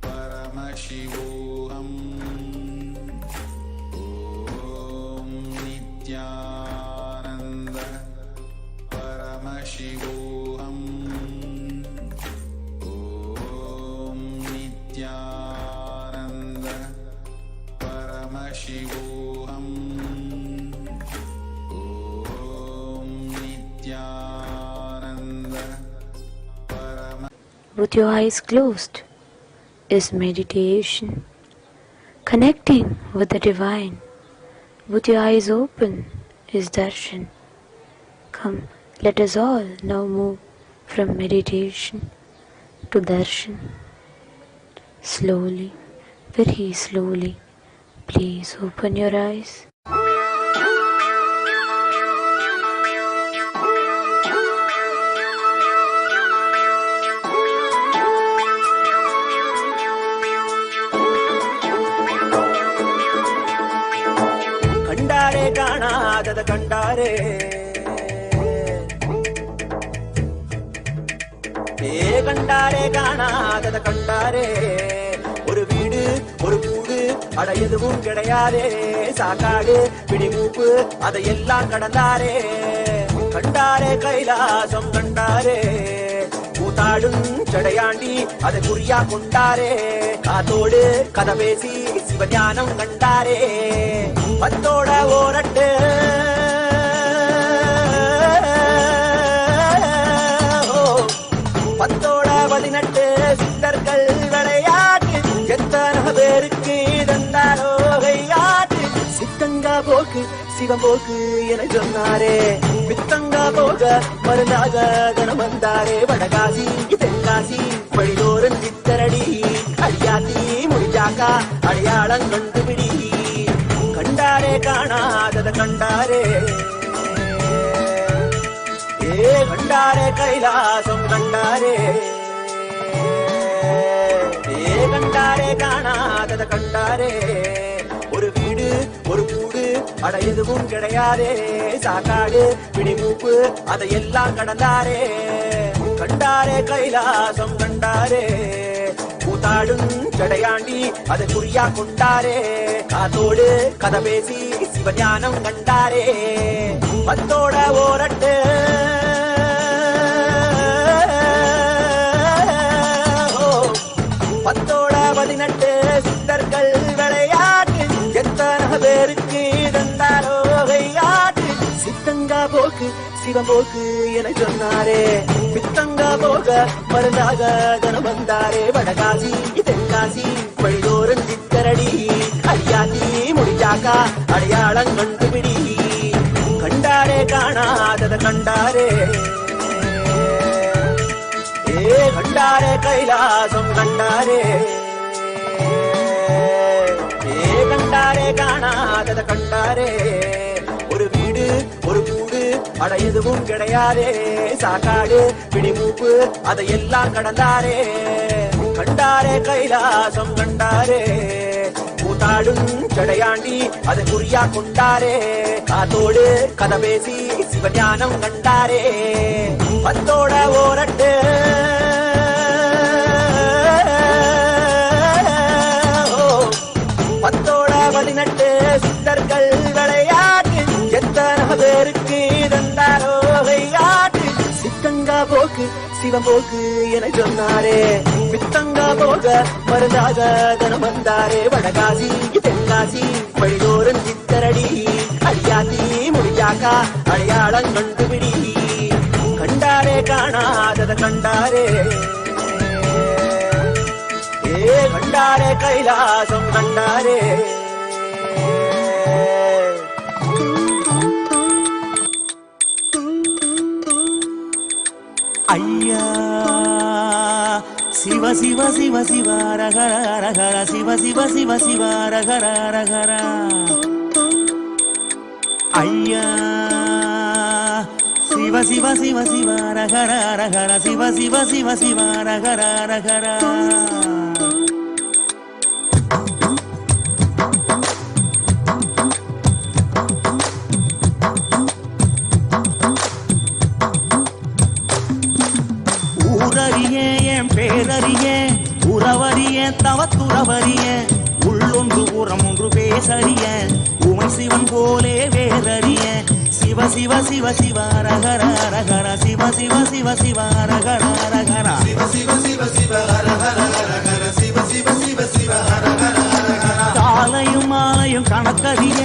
Paramashivoham. Om Nithyananda Paramashivoham. Om Nithyananda Paramashivoham. Om Nithyananda Paramashivoham. With your eyes closed is meditation, connecting with the divine. With your eyes open is darshan. Come, let us all now move from meditation to darshan. Slowly, very slowly, please open your eyes. காணாதத கண்டாரே கண்டாரே காணாதத கண்டாரே ஒரு வீடு ஒரு கூடு அட எதுவும் கிடையாதே சாக்காடு பிடிமூப்பு அதையெல்லாம் கடந்தாரே கண்டாரே கைலாசம் கண்டாரே கூத்தாடும் சடையாண்டி அதை குறியா கொண்டாரே காத்தோடு கதை பேசி சிவஞானம் கண்டாரே பத்தோட ஓரட்டு பத்தோட 18 சித்தர்கள் விளையாட்டு எத்தனை பேருக்கு தந்தாரோ கையாட்டு சித்தங்கா போக்கு சிவம் போக்கு என சொன்னாரே பித்தங்கா போக மருந்தாக கணம் வந்தாரே வடகாசி தென்காசி வழிதோறும் சித்தரடி அடியாத்தி முடிஞ்சாக்கா அடையாளம் கண்டுபிடி கண்டாரே காணாதத கண்டாரே கண்டாரே கைலாசம் கண்டாரே கண்டாரே காணாதத கண்டாரே ஒரு வீடு ஒரு கூடு அட எதுவும் கிடையாதே சாக்காடு பிடிமூப்பு அதையெல்லாம் கடந்தாரே கண்டாரே கைலாசம் கண்டாரே கூத்தாடும் சடையாண்டி அதை குறியா கொண்டாரே காத்தோடு கதை பேசி சிவஞானம் கண்டாரே பத்தோட ஓரட்டு பத்தோட 18 சித்தர்கள் விளையாட்டு எத்தனை பேருக்கு தந்தாரோ கையாட்டு சித்தங்கா போக்கு சிவம் போக்கு என சொன்னாரே பித்தங்கா போக மருந்தாக கணம் வந்தாரே வடகாசி தென்காசி வழிதோறும் சித்தரடி அடியாத்தி முடிஞ்சாக்கா அடையாளம் கண்டுபிடி கண்டாரே காணாதத கண்டாரே கண்டாரே கைலாசம் கண்டாரே கண்டாரே காணாதத கண்டாரே ஒரு வீடு ஒரு கூடு அட எதுவும் கிடையாதே சாக்காடு பிடிமூப்பு அதையெல்லாம் கடந்தாரே கண்டாரே கைலாசம் கண்டாரே கூத்தாடும் சடையாண்டி அதை குறியா கொண்டாரே காத்தோடு கதை பேசி சிவஞானம் கண்டாரே பத்தோட ஓரட்டு பத்தோட 18 சித்தர்கள் விளையாட்டு எத்தனை பேருக்கு தந்தாரோ கையாட்டு சித்தங்கா போக்கு சிவம் போக்கு என சொன்னாரே பித்தங்கா போக மருந்தாக கணம் வந்தாரே வடகாசி தென்காசி வழிதோறும் சித்தரடி அடியாத்தி முடிஞ்சாக்கா அடையாளம் கண்டுபிடி கண்டாரே காணாதத கண்டாரே கண்டாரே கைலாசம் கண்டாரே ஐயா சிவ சிவ சிவ சிவ ரகர ரகர சிவ சிவ சிவ சிவ ரகர ரகர ஐயா சிவ சிவ சிவ சிவ ரகர ரகர சிவ சிவ சிவ சிவ ரகர ரகர தவறிய உள்ளொன்று புறம் ஒன்று பேசறிய உமை சிவன் போலே வேறறிய சிவ சிவ சிவ சிவ ரகர ரகர சிவ சிவ சிவ சிவ ரகர ரகர சிவ சிவ சிவ சிவ ரகர ரகர சிவ சிவ சிவ சிவ ரகர ரகர காலையும் மாலையும் கணக்கறிய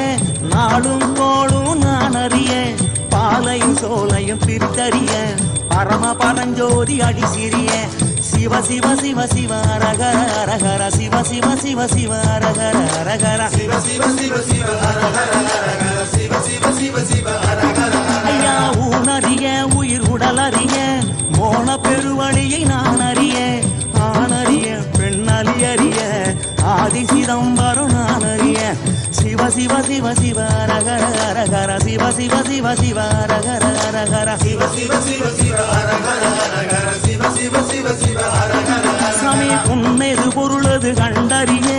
நாளும் கோளும் நான் அறிய பாலையும் சோலையும் பிரித்தறிய பரம பரஞ்சோதி அடி சிறிய சிவ சிவ சிவ சிவ ரகர ரகர சிவ சிவ சிவ சிவ ரகர ரகர சிவ சிவ சிவ சிவ ரகர ரகர சிவ சிவ சிவ சிவ ரகர ஐயா ஊனறிய உயிர் உடல் அறிய மோன பெருவழியை நான் அறிய ஆணறிய பெண்ணலி அறிய ஆதி சிதம்பரம் நான் அறிய சிவ சிவ சிவ சிவ ரகர ரகர சிவ சிவ சிவ சிவ ரகர ரகர சிவ சிவ சிவ சிவ ரகர ரகர சிவ சிவ சிவ சிவ ரகர சாமி உண்மைது பொருளது கண்டறிய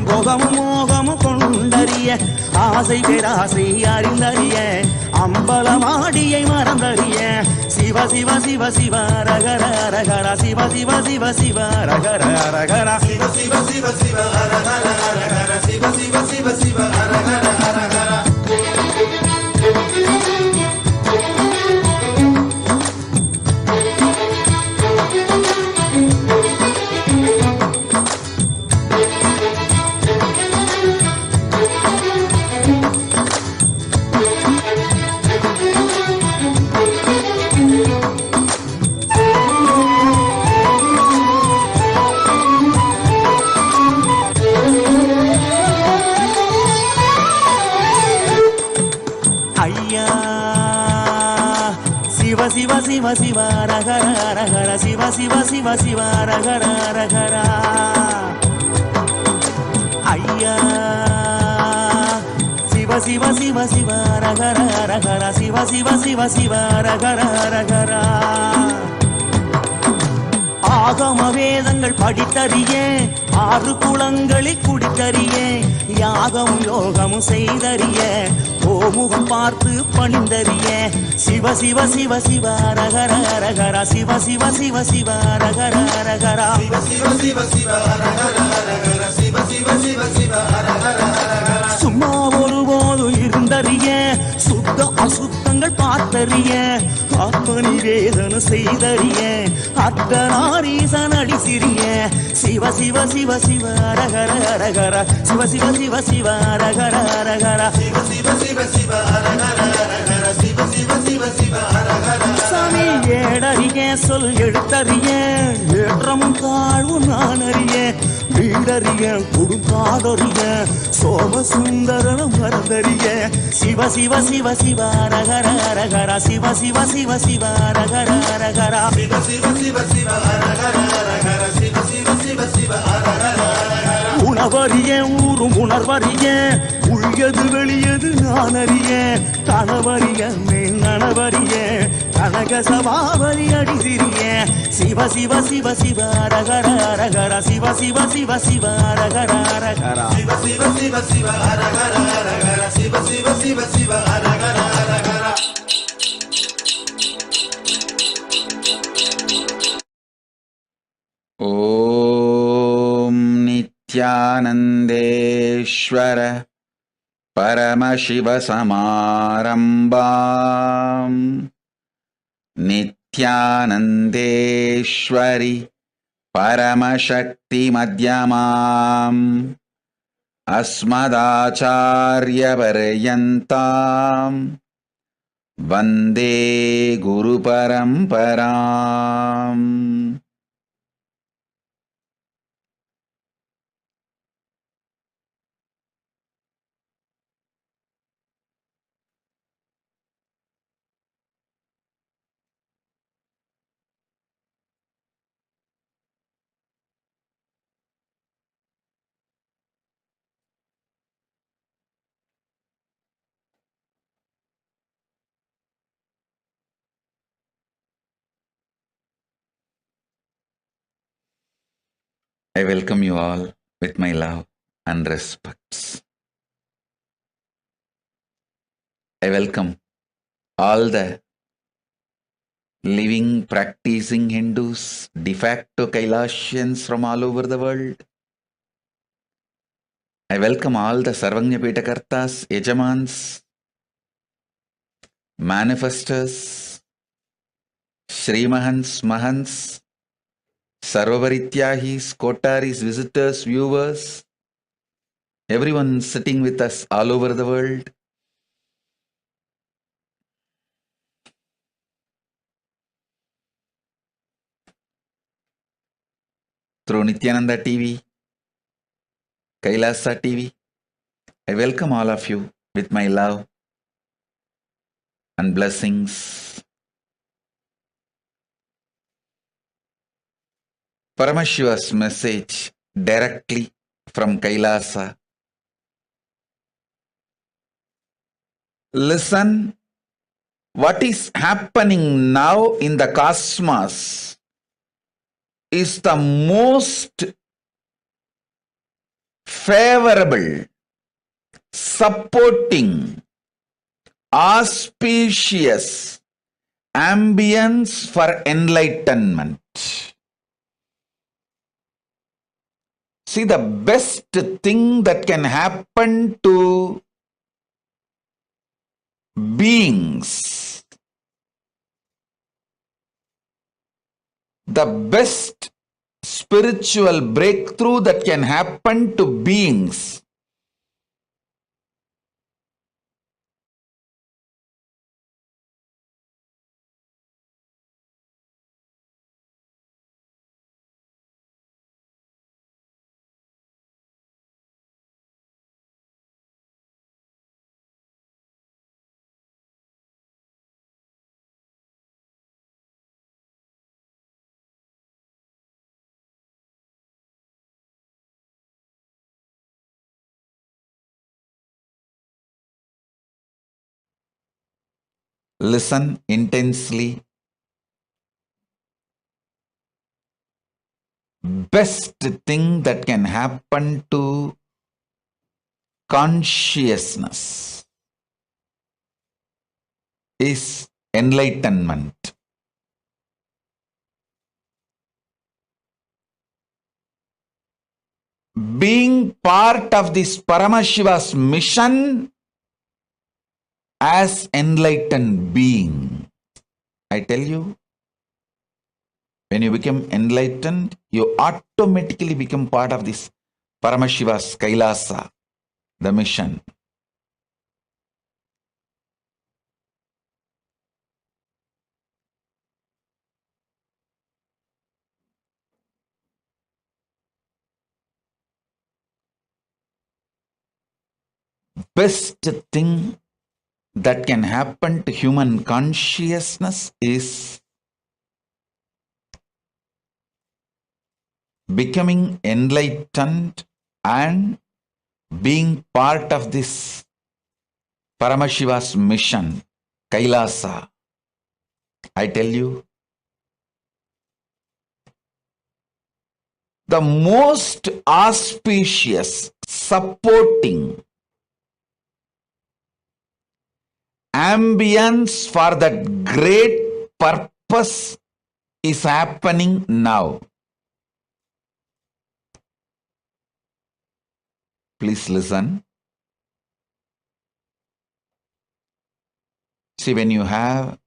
போகமும் மோகமும் கொண்டறிய ஆசை பேராசை அறிந்தறிய அம்பலமாடியை மறந்தறிய சிவ சிவ சிவ சிவ ரகர ரகர சிவ சிவ சிவ சிவ ரகர ரகர சிவ சிவ சிவ சிவ ரகர ரகர சிவ சிவ சிவ சிவ ரகர ரகர சிவ சிவ சிவ ரகர ரகர சிவ சிவ சிவ சிவ ரகர ரகர ஐயா சிவ சிவ சிவ சிவ ரகர ரகர சிவ சிவ சிவ சிவ ரகர ரகர ஆகம வேதங்கள் படித்தறிய ஆறு குளங்களில் குடித்தறிய யாகம் யோகமும் செய்தறிய ஓமுகம் பார்த்து பணிந்தறிய சிவ சிவ சிவ சிவ ரகர ரகர சிவ சிவ சிவ சிவ ரகர ரகர சிவ சிவ சிவ சிவ ரகர ரகர சிவ சிவ சிவ சிவ ரகர ரகர சும்மா ஒருபோதும் இருந்தறிய சுத்த அசுத்தங்கள் பார்த்தறிய ஆத்மனி வேதனை செய்தறிய அர்த்தநாரீசன் அடி சிறிய சிவ சிவ சிவ சிவ ரகர ரகர சிவ சிவ சிவ சிவ ரகர ரகர சிவ சிவ சிவ சிவ ரகர ரகர சிவ சிவ சிவ சிவ ரகர சாமி ஏடறிய சொல் எழுத்தறிய ஏற்றமும் தாழ்வும் நான் அறிய வீடறிய கொடுங்காடறிய சோமசுந்தரனும் மறந்தறிய சிவ சிவ சிவ சிவ ரகர ரகர சிவ சிவ சிவ சிவ ரகர ரகர சிவ சிவ சிவ சிவ ரகர ரகர சிவ சிவ சிவ சிவ ரகர உணவறிய ஊரும் உணர்வறிய உள்யது வெளியது நான் அறிய கணவறிய மேல் நனவறிய கனக சபாவரி அடி சிறிய சிவ சிவ சிவ சிவ ரகர ரகர சிவ சிவ சிவ சிவ ரகர ரகர சிவ சிவ சிவ சிவ ரகர ரகர சிவ சிவ சிவ சிவ ரகர ரகர ஓம் நித்யானந்தேஸ்வர பரமசிவசமாரம்பாம் நித்யானந்தேஸ்வரி பரமசக்தி மத்யமாம் அஸ்மதாச்சார்யபர்யந்தாம் வந்தே குரு பரம்பராம். I welcome you all with my love and respects. I welcome all the living, practicing Hindus, de facto Kailasians from all over the world. I welcome all the Sarvagnya Pitakartas, Yajamans, Manifestors, Shrimahans, Mahans, Sarvavarityahis, Kotaris, visitors, viewers, everyone sitting with us all over the world. Through Nithyananda TV, KAILASA TV, I welcome all of you with my love and blessings. Paramashiva's message directly from KAILASA. Listen, what is happening now in the cosmos is the most favorable, supporting, auspicious ambience for enlightenment. See, the best thing that can happen to beings, the best spiritual breakthrough that can happen to beings listen intensely. Best thing that can happen to consciousness is enlightenment. Being part of this Paramashiva's mission as enlightened being. I tell you, when you become enlightened, you automatically become part of this Paramashiva's KAILASA, the mission. Best thing that can happen to human consciousness is becoming enlightened and being part of this Paramashiva's mission, KAILASA. I tell you, the most auspicious, supporting ambience for that great purpose is happening now. Please listen. See, when you have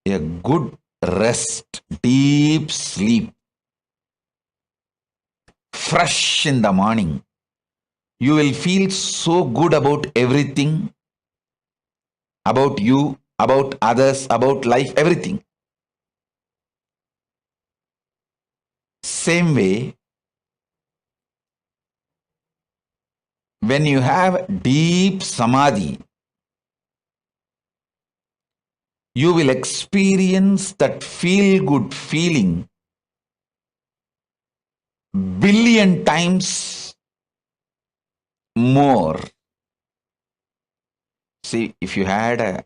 a good rest, deep sleep, fresh in the morning, you will feel so good about everything, about you, about others, about life, everything. Same way, when you have deep samadhi, you will experience that feel-good feeling billion times more. See, if you had a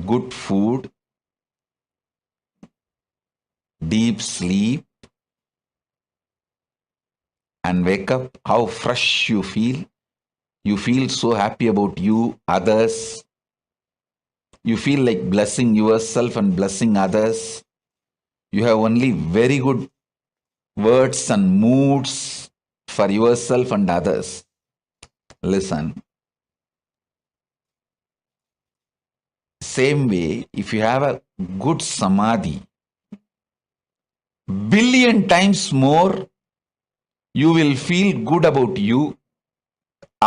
good food, deep sleep, and wake up, how fresh you feel. You feel so happy about you, others. You feel like blessing yourself and blessing others. You have only very good words and moods for yourself and others. Listen. Same way, if you have a good samadhi, billion times more, you will feel good about you,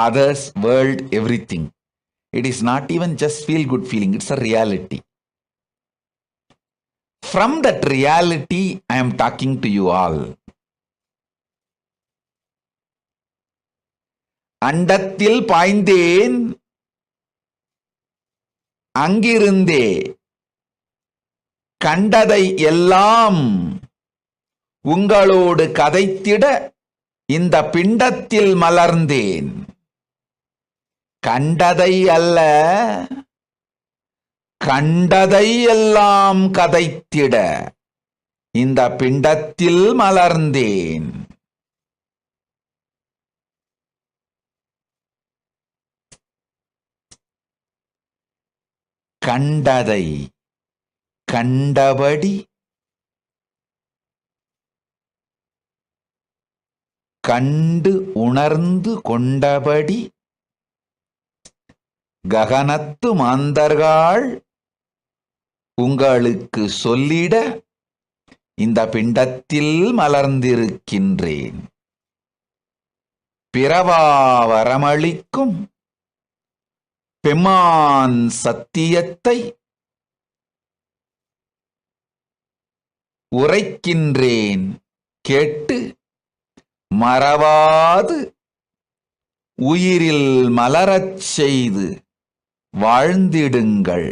others, world, everything. It is not even just feel good feeling, it's a reality. From that reality, I am talking to you all. அண்டத்தில் பாய்ந்தேன் அங்கிருந்தே கண்டதை எல்லாம் உங்களோடு கதைத்திட இந்த பிண்டத்தில் மலர்ந்தேன். கண்டதை அல்ல, கண்டதை எல்லாம் கதைத்திட இந்த பிண்டத்தில் மலர்ந்தேன். கண்டதை கண்டபடி கண்டு உணர்ந்து கொண்டபடி ககனத்து மாந்தர்கள் உங்களுக்கு சொல்லிட இந்த பிண்டத்தில் மலர்ந்திருக்கின்றேன். பிறவா வரமளிக்கும் பெம்மான் சத்தியத்தை உரைக்கின்றேன் கேட்டு மறவாது உயிரில் மலரச் செய்து வாழ்ந்திடுங்கள்.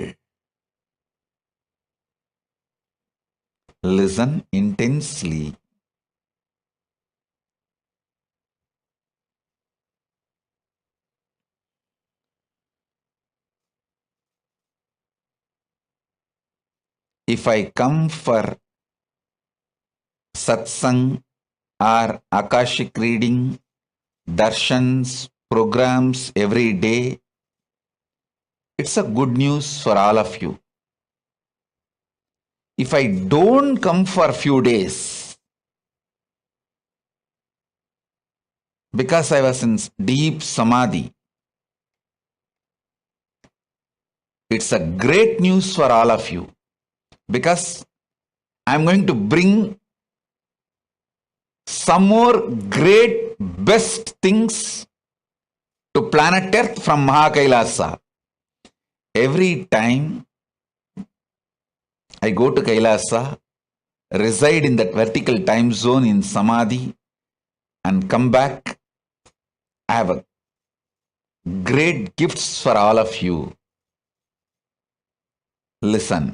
Listen intensely. If I come for satsang or Akashic reading, darshans, programs every day, it's a good news for all of you. If I don't come for few days, because I was in deep samadhi, it's a great news for all of you, because I'm going to bring some more great best things to planet Earth from KAILASA. Every time I go to KAILASA, reside in that vertical time zone in samadhi and come back, I have a great gifts for all of you. Listen.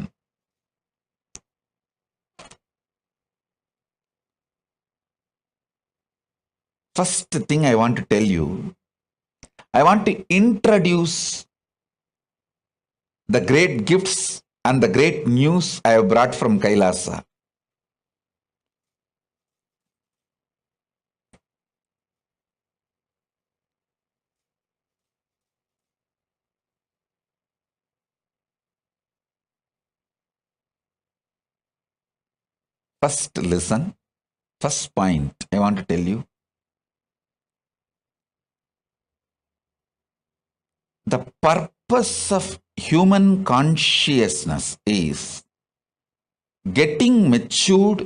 First thing I want to tell you, I want to introduce the great gifts and the great news I have brought from KAILASA. First, listen. First point I want to tell you. The purpose of human consciousness is getting matured,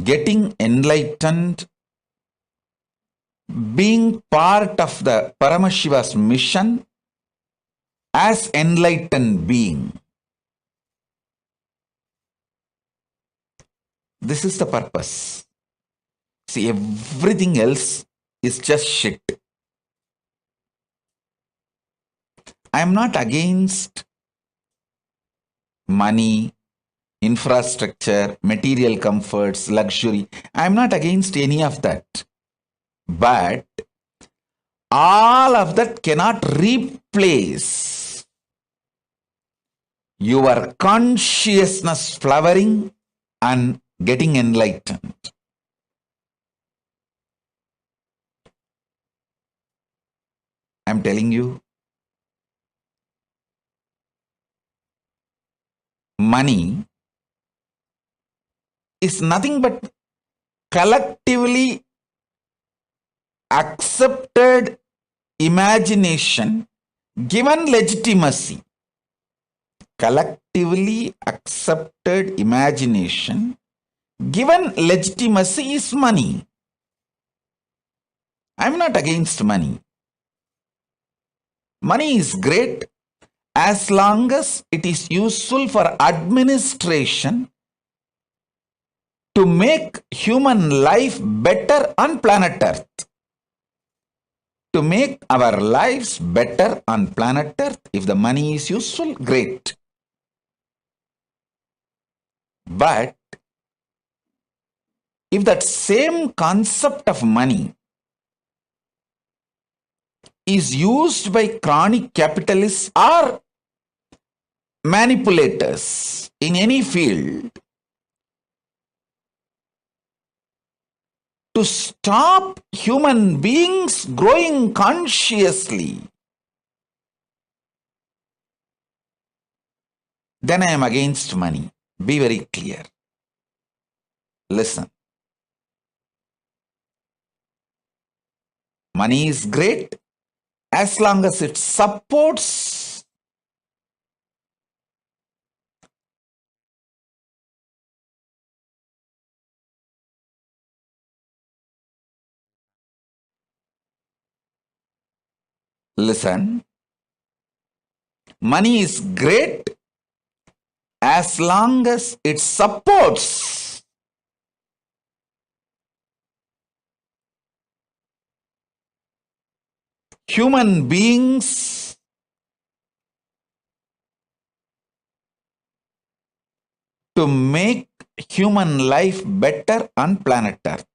getting enlightened, being part of the Paramashiva's mission as enlightened being. This is the purpose. See, everything else is just shit. I am not against money, infrastructure, material comforts, luxury. I am not against any of that. But all of that cannot replace your consciousness flowering and getting enlightened. I am telling you, money is nothing but collectively accepted imagination given legitimacy. Collectively accepted imagination given legitimacy is money. I'm not against money. Money is great as long as it is useful for administration to make human life better on planet Earth. To make our lives better on planet Earth, if the money is useful, great. But if that same concept of money is used by chronic capitalists or manipulators in any field to stop human beings growing consciously, then I am against money. Be very clear. Listen. Money is great as long as it supports listen. Money is great as long as it supports human beings to make human life better on planet Earth.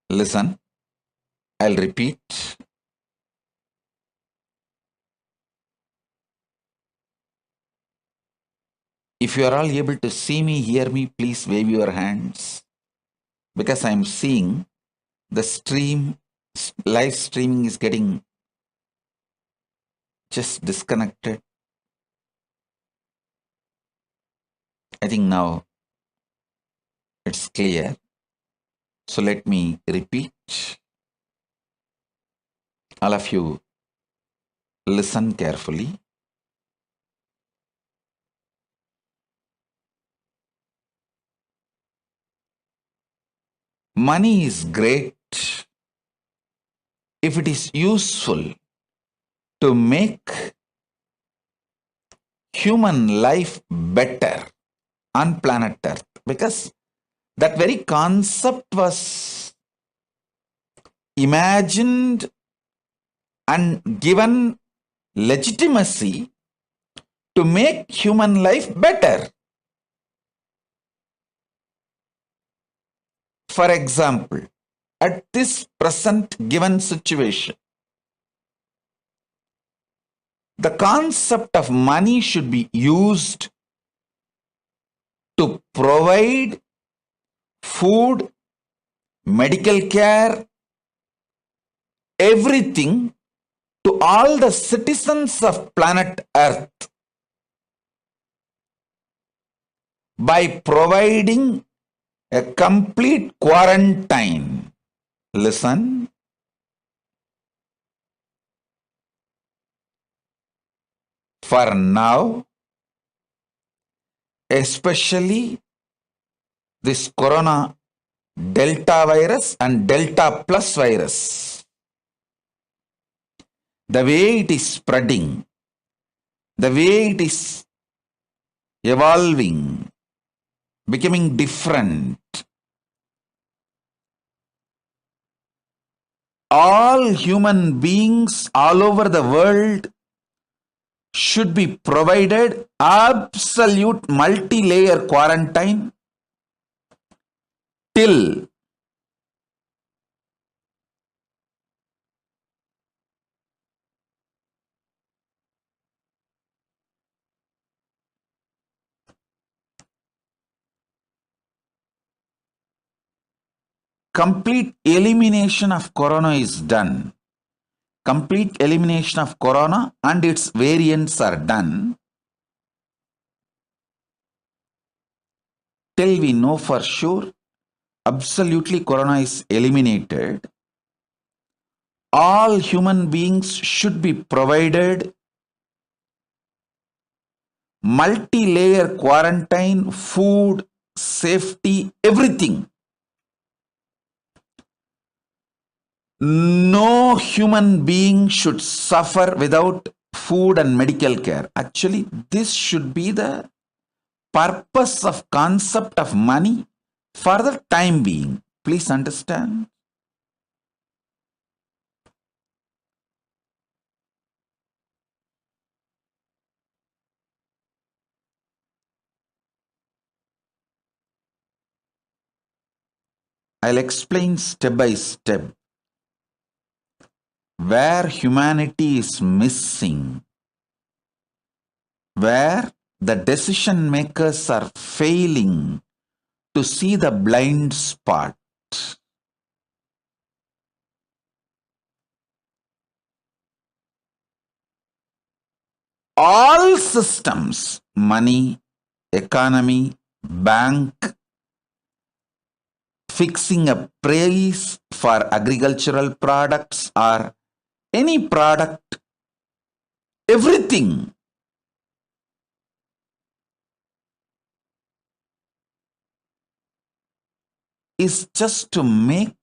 Listen, I'll repeat. If you are all able to see me, hear me, please wave your hands, because I'm seeing the live streaming is getting just disconnected. I think now it's clear. So let me repeat. All of you listen carefully. Money is great if it is useful to make human life better on planet Earth, because that very concept was imagined and given legitimacy to make human life better. For example, at this present given situation, the concept of money should be used to provide food, medical care, everything to all the citizens of planet Earth by providing a complete quarantine. Listen. For now, especially this corona Delta virus and Delta plus virus, the way it is spreading, the way it is evolving, becoming different, all human beings all over the world should be provided absolute multi-layer quarantine till complete elimination of corona is done. Complete elimination of corona and its variants are done till we know for sure absolutely corona is eliminated. All human beings should be provided multi-layer quarantine, food, safety, everything. No human being should suffer without food and medical care. Actually, this should be the purpose of concept of money for the time being. Please understand. I'll explain step by step where humanity is missing, where the decision makers are failing to see the blind spot. All systems, money, economy, bank, fixing a price for agricultural products or any product, everything is just to make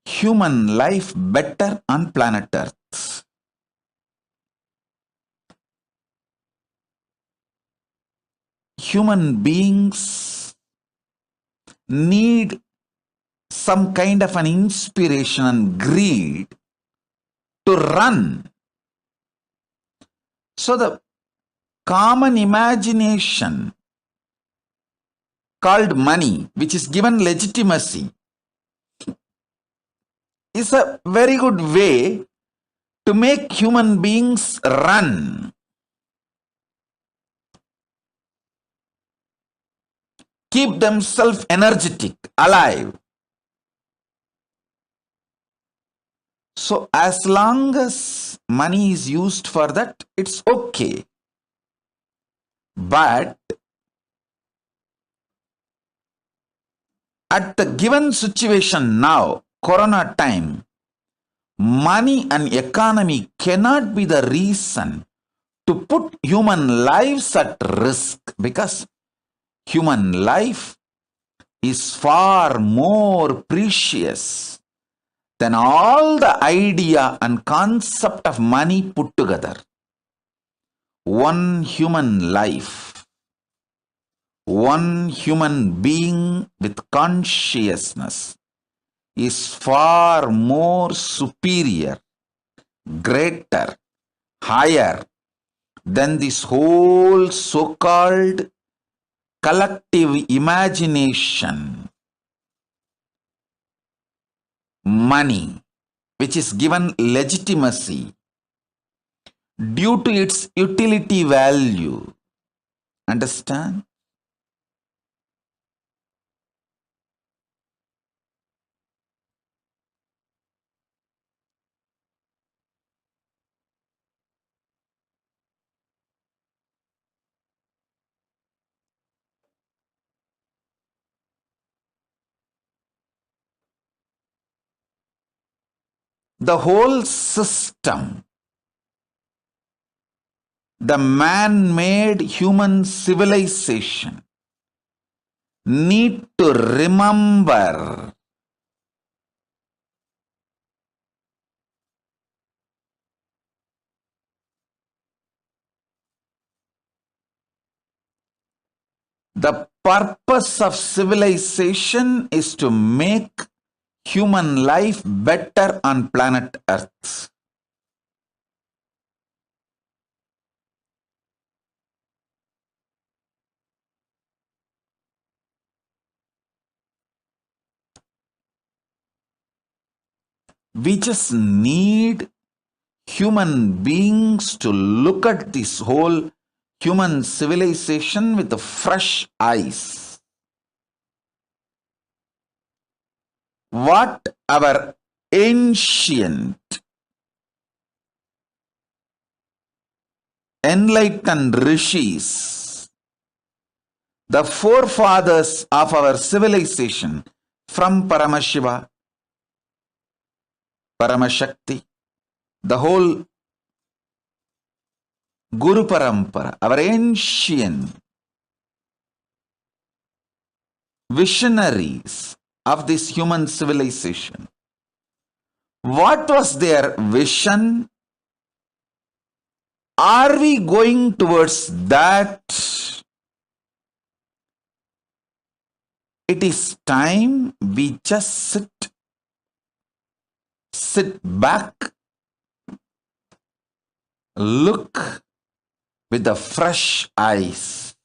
human life better on planet Earth. Human beings need some kind of an inspiration and greed to run. So the common imagination called money, which is given legitimacy, is a very good way to make human beings run. Keep themselves energetic, alive. So as long as money is used for that, it's okay. But at the given situation now, corona time, money and economy cannot be the reason to put human lives at risk, because human life is far more precious than all the idea and concept of money put together. One human life, one human being with consciousness is far more superior, greater, higher than this whole so-called collective imagination, money, which is given legitimacy due to its utility value. Understand? The whole system, the man-made human civilization, need to remember the purpose of civilization is to make human life better on planet Earth. We just need human beings to look at this whole human civilization with the fresh eyes. What our ancient enlightened rishis, the forefathers of our civilization, from Paramashiva, Paramashakti, the whole Guru Parampara, our ancient visionaries of this human civilization. What was their vision? Are we going towards that? It is time we just sit back, look with the fresh eyes.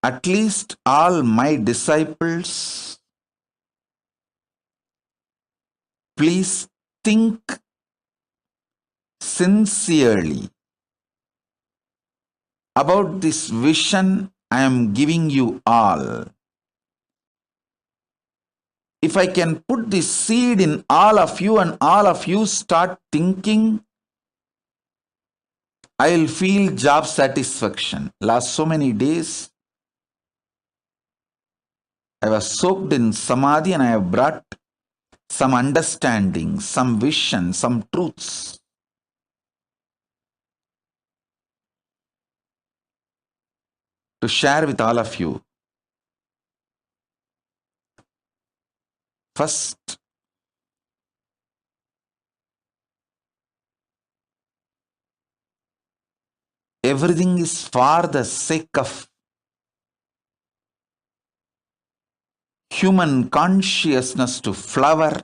At least all my disciples, please think sincerely about this vision I am giving you all. If I can put this seed in all of you and all of you start thinking, I will feel job satisfaction. Last so many days, I was soaked in samadhi and I have brought some understanding, some vision, some truths. To share with all of you. First, everything is for the sake of human consciousness to flower,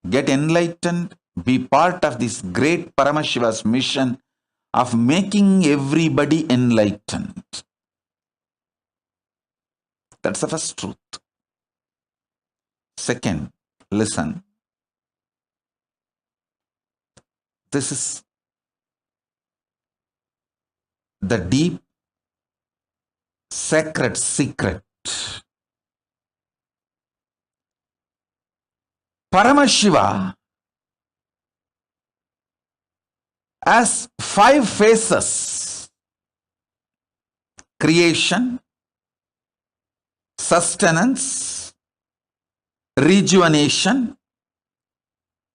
get enlightened, be part of this great Paramashiva's mission of making everybody enlightened. That's the first truth. Second, listen. This is the deep, sacred secret. Paramashiva has 5 phases: creation, sustenance, rejuvenation,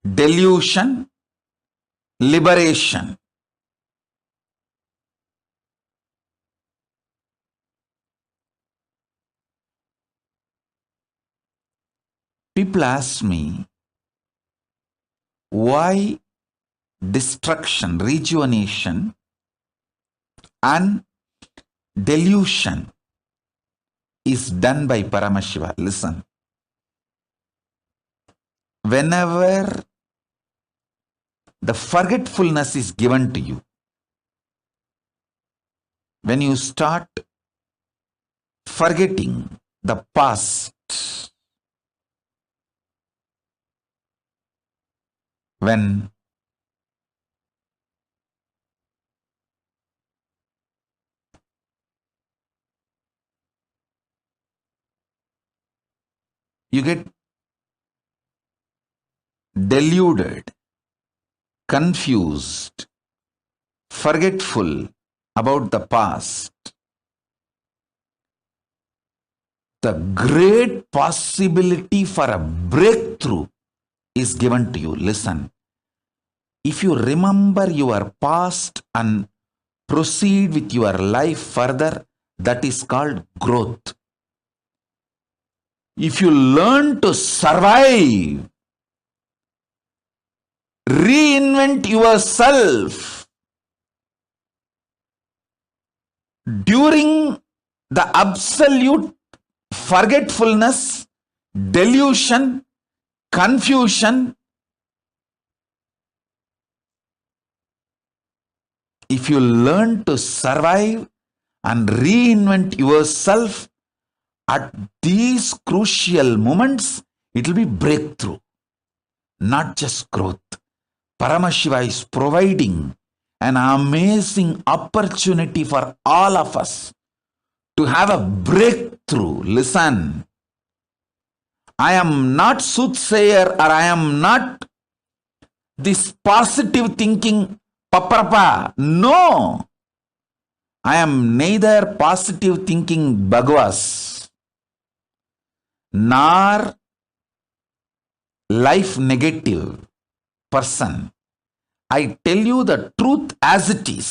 delusion, liberation. People ask me, why destruction, rejuvenation, and delusion is done by Paramashiva? Listen. Whenever the forgetfulness is given to you, when you start forgetting the past, when you get deluded, confused, forgetful about the past, the great possibility for a breakthrough is given to you. Listen. If you remember your past and proceed with your life further, that is called growth. If you learn to survive, reinvent yourself during the absolute forgetfulness, delusion, confusion, if you learn to survive and reinvent yourself at these crucial moments, it will be breakthrough, not just growth. Paramashiva is providing an amazing opportunity for all of us to have a breakthrough. Listen, I am not soothsayer, or I am not this positive thinking paparapa. No, I am neither positive thinking Bhagavas nor life negative person. I tell you the truth as it is.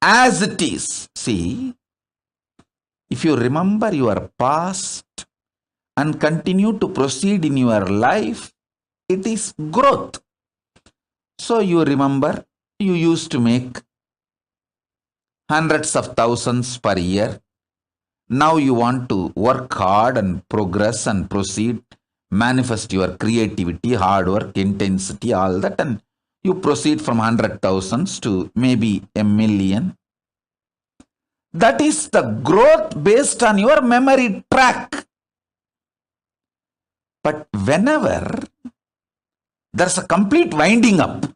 As it is. See, if you remember your past and continue to proceed in your life, it is growth. So you remember, you used to make hundreds of thousands per year. Now you want to work hard and progress and proceed, manifest your creativity, hard work, intensity, all that, and you proceed from 100,000 to maybe 1,000,000. That is the growth based on your memory track. But whenever there's a complete winding up,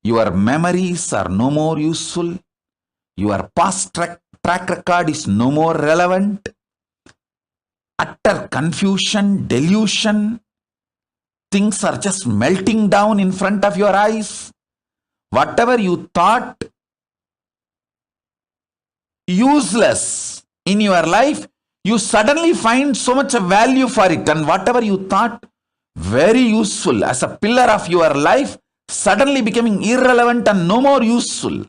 your memories are no more useful, your past track record is no more relevant, utter confusion, delusion, things are just melting down in front of your eyes. Whatever you thought useless in your life, you suddenly find so much value for it, and whatever you thought very useful as a pillar of your life, suddenly becoming irrelevant and no more useful.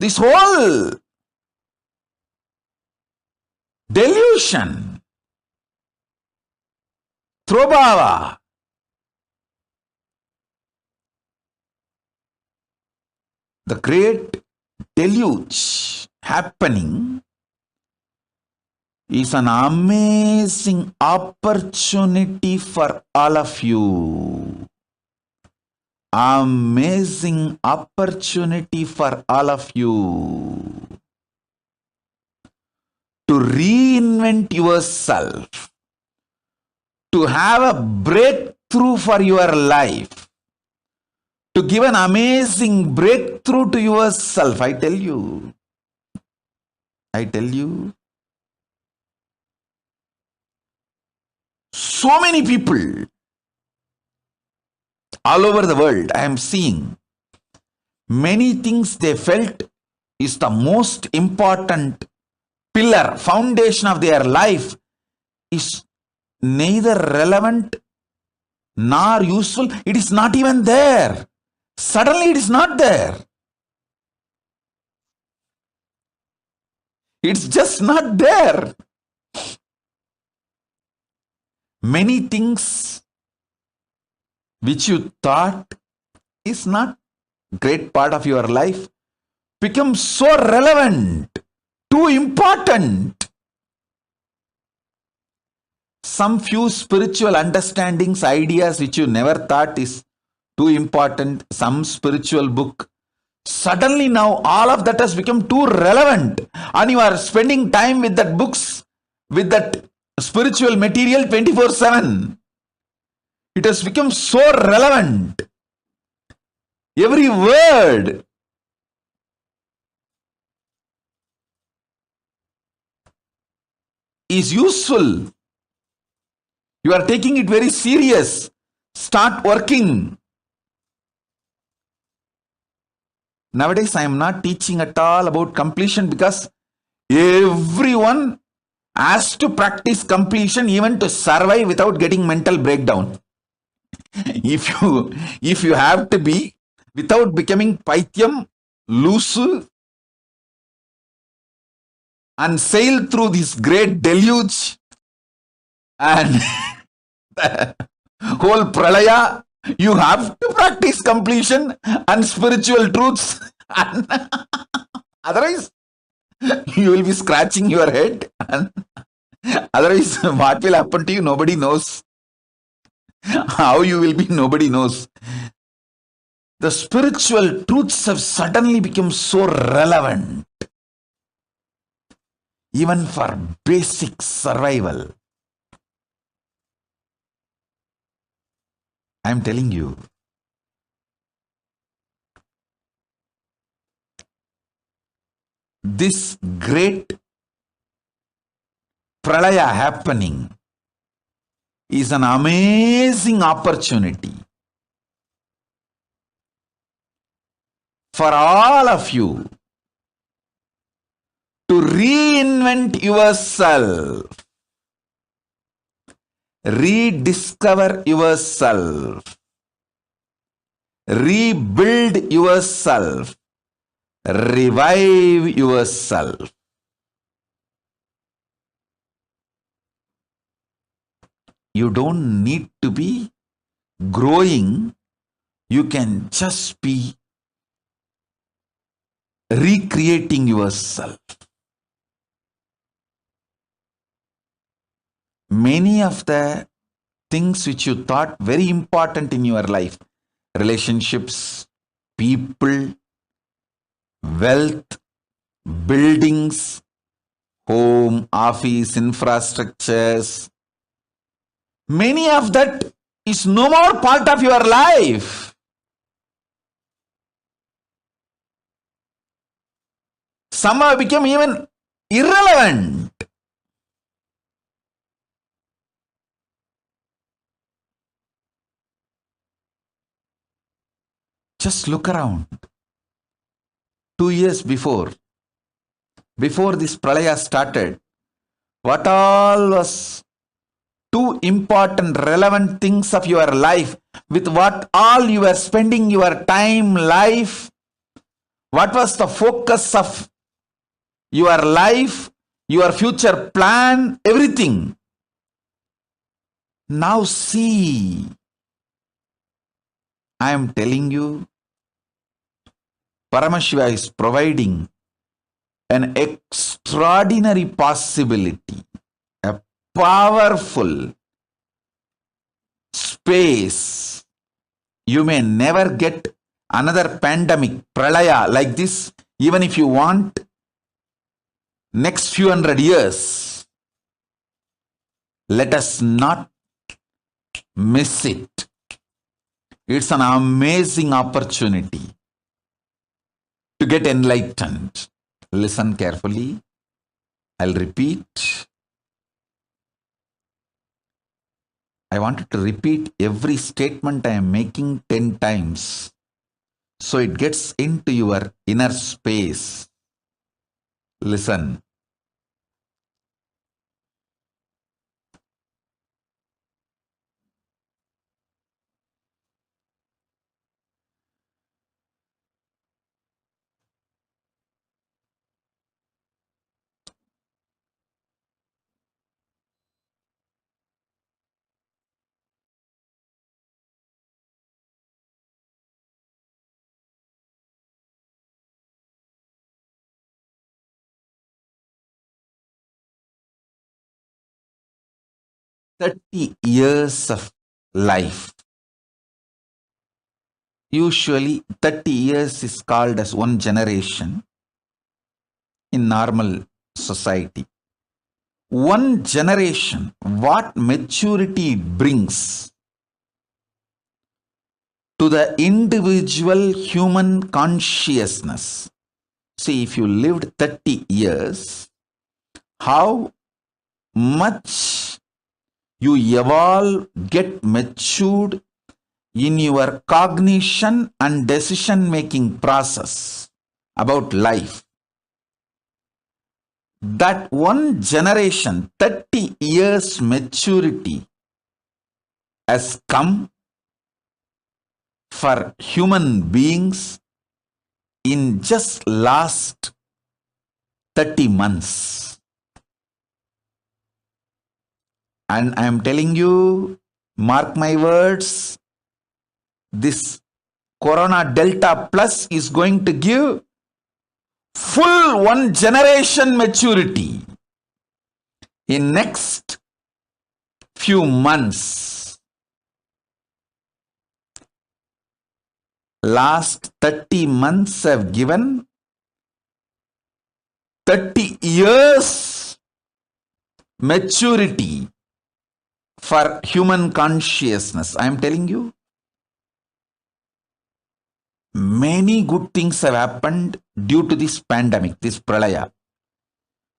This whole delusion, Throbhava, the great deluge happening, is an amazing opportunity for all of you. Amazing opportunity for all of you to reinvent yourself, to have a breakthrough for your life, to give an amazing breakthrough to yourself. I tell you, so many people all over the world, I am seeing many things they felt is the most important pillar, foundation of their life is neither relevant nor useful. It is not even there. Suddenly it is not there. It's just not there. Many things which you thought is not great part of your life become so relevant, too important. Some few spiritual understandings, ideas which you never thought is too important, some spiritual book, suddenly now all of that has become too relevant, and you are spending time with that books, with that spiritual material 24/7. It has become so relevant. Every word is useful. You are taking it very serious. Start working. Nowadays, I am not teaching at all about completion because everyone has to practice completion even to survive without getting mental breakdown. If you have to be without becoming Paityam, loose, and sail through this great deluge and whole pralaya, you have to practice completion and spiritual truths. Otherwise, you will be scratching your head. And otherwise, what will happen to you? Nobody knows. How you will be, nobody knows. The spiritual truths have suddenly become so relevant, even for basic survival. I am telling you, this great pralaya happening is an amazing opportunity for all of you to reinvent yourself, rediscover yourself, rebuild yourself, revive yourself. You don't need to be growing. You can just be recreating yourself. Many of the things which you thought very important in your life, relationships, people, wealth, buildings, home, office, infrastructures, many of that is no more part of your life. Some have become even irrelevant. Just look around. 2 years before this pralaya started, what all was two important relevant things of your life, with what all you were spending your time, life, what was the focus of your life, your future plan, everything. Now see, I am telling you, Paramashiva is providing an extraordinary possibility, a powerful space. You may never get another pandemic, pralaya like this, even if you want, next few hundred years. Let us not miss it. It's an amazing opportunity to get enlightened. Listen carefully. I'll repeat. I wanted to repeat every statement I am making 10 times, so it gets into your inner space. Listen. "30 years of life." Usually 30 years is called as one generation in normal society. One generation, what maturity it brings to the individual human consciousness. See, if you lived 30 years, how much you evolve, get matured in your cognition and decision-making process about life. That one generation, 30 years maturity, has come for human beings in just last 30 months. And I am telling you, Mark my words, this Corona Delta Plus is going to give full 1 generation maturity in next few months. Last 30 months have given 30 years maturity for human consciousness. I am telling you, many good things have happened due to this pandemic, this pralaya.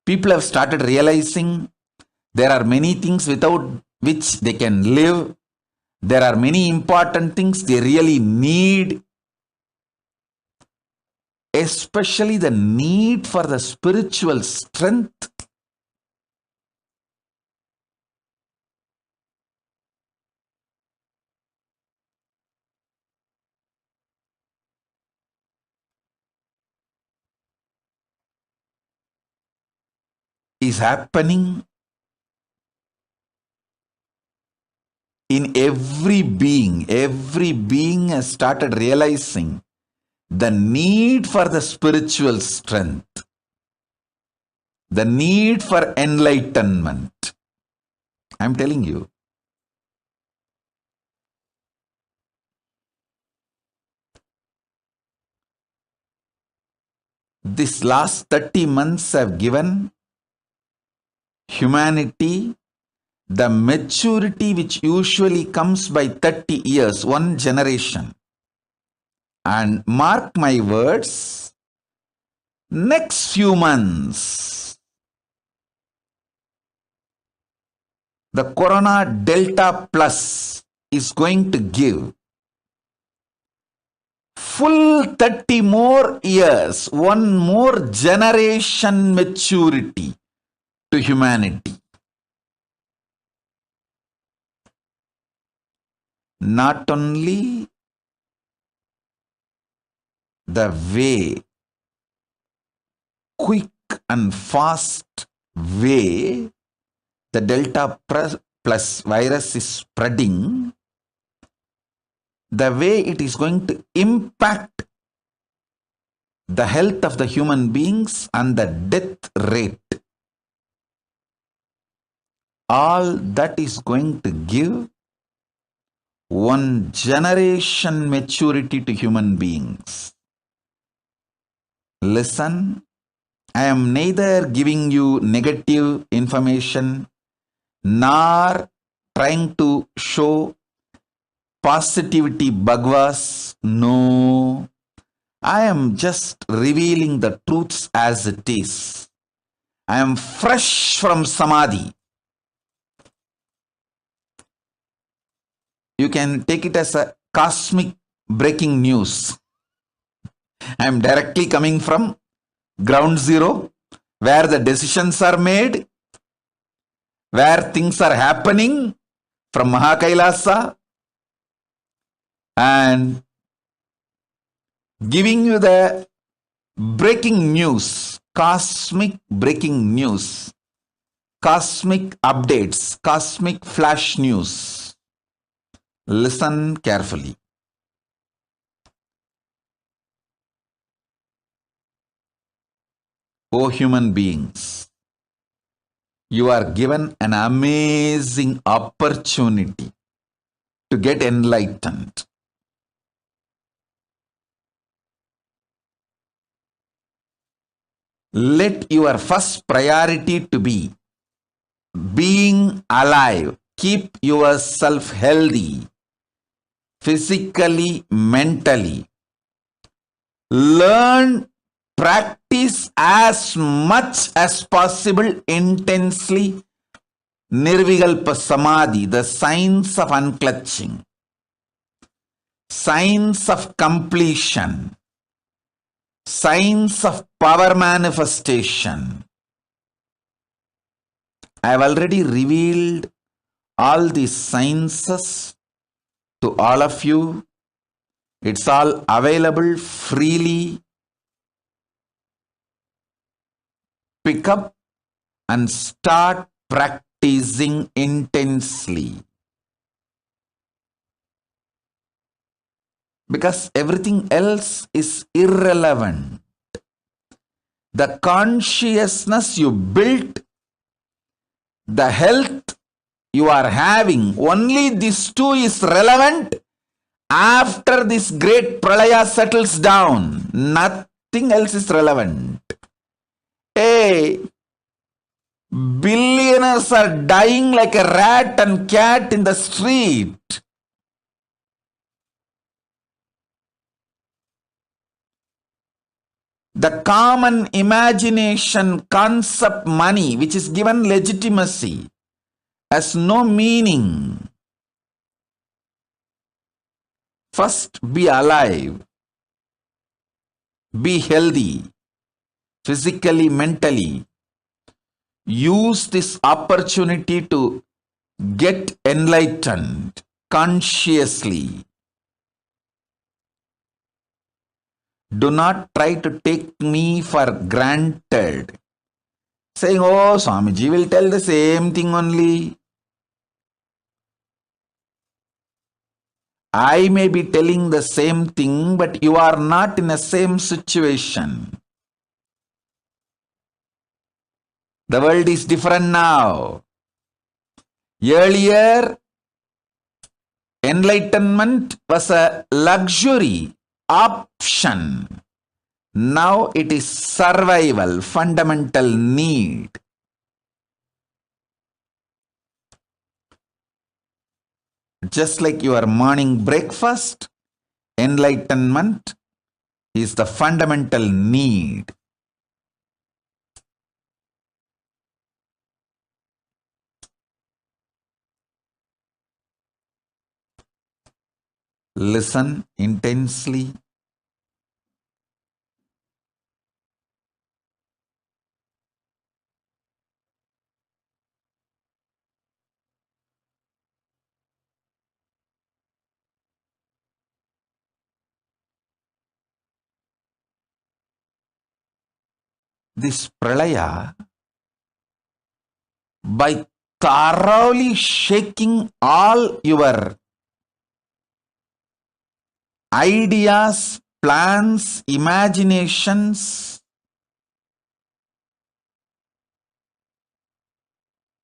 People have started realizing there are many things without which they can live. There are many important things they really need, especially the need for the spiritual strength. Is happening in every being. Every being has started realizing the need for the spiritual strength, the need for enlightenment. I'm telling you. This last 30 months have given humanity the maturity which usually comes by 30 years, 1 generation. And mark my words, next few months, the Corona Delta Plus is going to give full 30 more years, 1 more generation maturity to humanity. Not only the way, quick and fast way the Delta Plus virus is spreading, the way it is going to impact the health of the human beings and the death rate, all that is going to give 1 generation maturity to human beings. Listen, I am neither giving you negative information nor trying to show positivity bhagwas. No, I am just revealing the truths as it is. I am fresh from samadhi. You can take it as a cosmic breaking news. I am directly coming from ground zero, where the decisions are made, where things are happening from KAILASA, and giving you the breaking news, cosmic breaking news, cosmic updates, cosmic flash news. Listen carefully. O human beings, you are given an amazing opportunity to get enlightened. Let your first priority to be being alive. Keep yourself healthy, physically, mentally. Learn, practice as much as possible intensely Nirvikalpa Samadhi, the science of unclutching, science of completion, science of power manifestation. I have already revealed all these sciences to all of you. It's all available freely. Pick up and start practicing intensely. because everything else is irrelevant. The consciousness you built, the health you are having, only these two is relevant. After this great pralaya settles down, nothing else is relevant. Hey, billionaires are dying like a rat and cat in the street. The common imagination concept money, which is given legitimacy, has no meaning. First, be alive, be healthy, physically, mentally. Use this opportunity to get enlightened consciously. Do not try to take me for granted, saying, oh, Swamiji will tell the same thing only. I may be telling the same thing, but you are not in the same situation. The world is different now. Earlier, enlightenment was a luxury option. Now it is survival, fundamental need. Just like your morning breakfast, enlightenment is the fundamental need. Listen intensely. This pralaya, by thoroughly shaking all your ideas, plans, imaginations,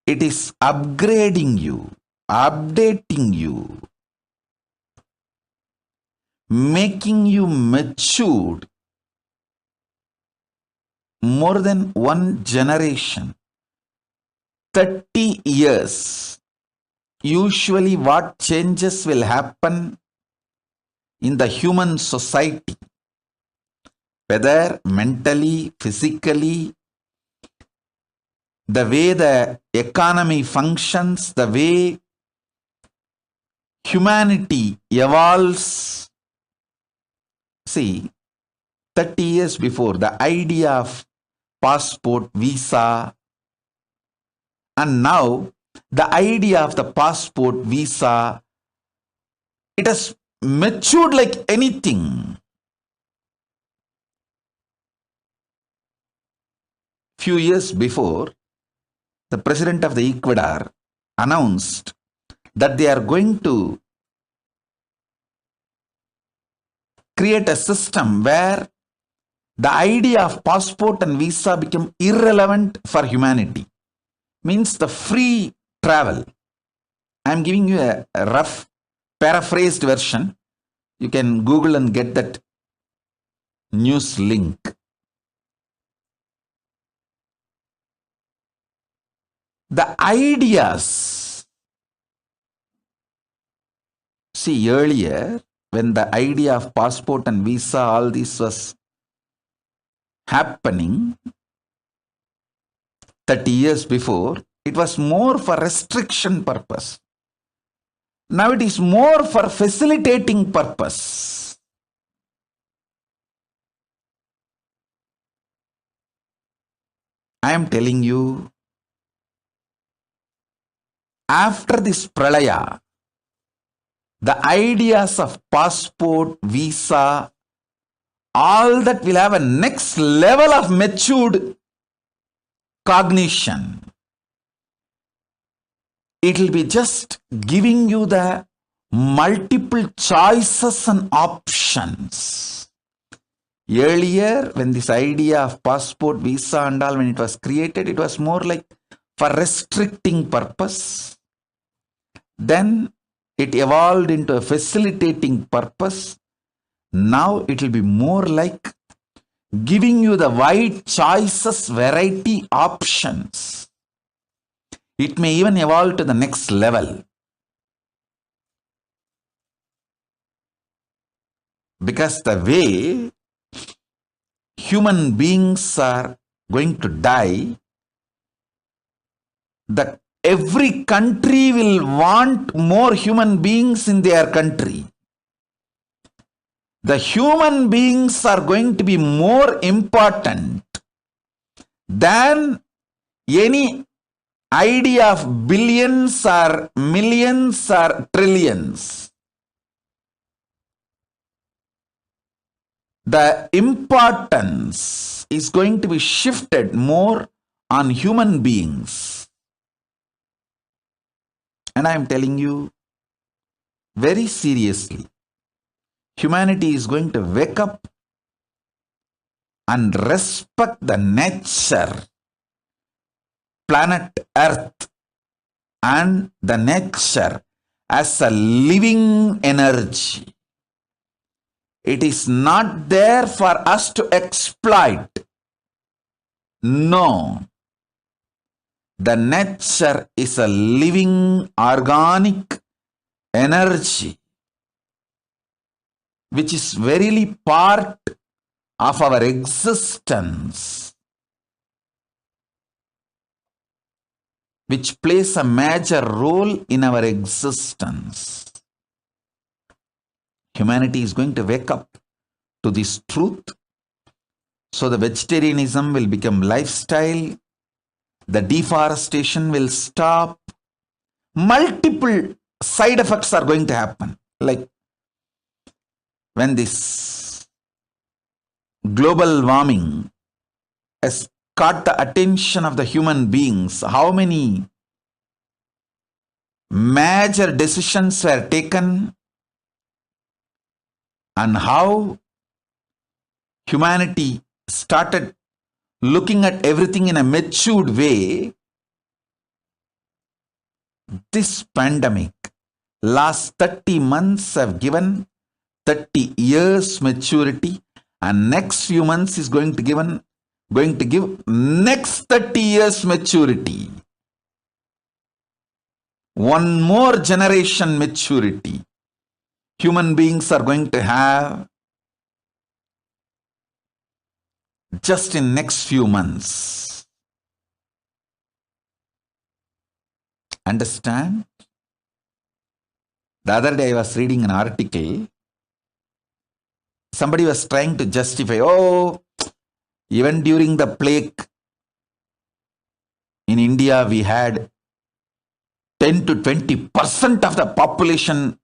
it is upgrading you, updating you, making you matured more than one generation. 30 years. Usually what changes will happen in the human society, whether mentally, physically, the way the economy functions, the way humanity evolves. See, 30 years before, the idea of passport, visa, and now the idea of the passport, visa, it has matured like anything. Few years before, the president of the Ecuador announced that they are going to create a system where the idea of passport and visa become irrelevant for humanity. Means the free travel. I am giving you a rough paraphrased version. You can Google and get that news link. The ideas. See, earlier, when the idea of passport and visa, all this was happening 30 years before, it was more for restriction purpose. Now it is more for facilitating purpose. I am telling you, after this pralaya, the ideas of passport, visa, all that will have a next level of matured cognition. It will be just giving you the multiple choices and options. Earlier, when this idea of passport, visa and all, when it was created, it was more like for restricting purpose. Then it evolved into a facilitating purpose. Now it will be more like giving you the wide choices, variety, options. It may even evolve to the next level. Because the way human beings are going to die, every country will want more human beings in their country. The human beings are going to be more important than any idea of billions or millions or trillions. The importance is going to be shifted more on human beings. And I am telling you very seriously, humanity is going to wake up and respect the nature, planet Earth, and the nature as a living energy. It is not there for us to exploit. No. The nature is a living organic energy which is verily part of our existence, which plays a major role in our existence. Humanity is going to wake up to this truth. So the vegetarianism will become lifestyle. The deforestation will stop. Multiple side effects are going to happen. Like when this global warming has caught the attention of the human beings, how many major decisions were taken, and how humanity started looking at everything in a matured way. This pandemic, last 30 months have given 30 years maturity, and next few months is going to give next 30 years maturity. One more generation maturity human beings are going to have just in next few months. Understand? The other day I was reading an article. Somebody was trying to justify, even during the plague in India, we had 10 to 20% of the population